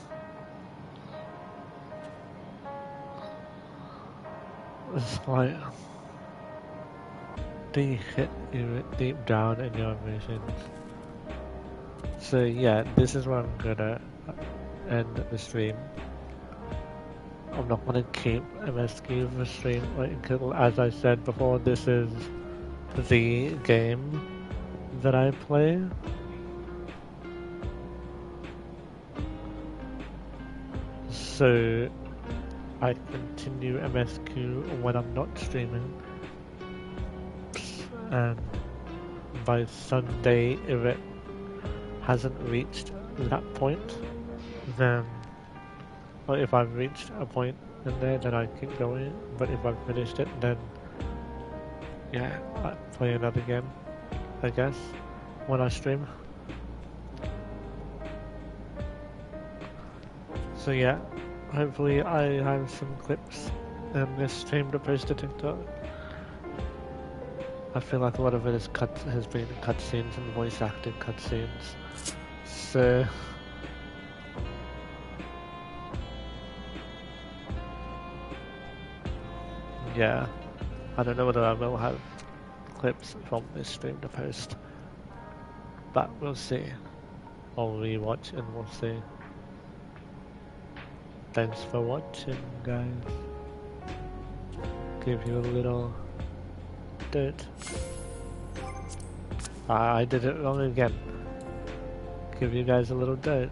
A: It's like they hit you deep down in your emotions. So yeah, this is where I'm gonna end the stream. I'm not gonna keep MSQ for stream, like, as I said before, this is the game that I play. So I continue MSQ when I'm not streaming, and by Sunday, if it hasn't reached that point, then, or if I've reached a point in there, then I keep going, but if I've finished it, then yeah, I play another game, I guess, when I stream. So yeah, hopefully I have some clips in this stream to post to TikTok. I feel like a lot of it has been cutscenes and voice acting cutscenes. So yeah, I don't know whether I will have clips from this stream to post, but we'll see. I'll rewatch and we'll see. Thanks for watching, guys. Give you a little dirt. I did it wrong again. Give you guys a little dirt.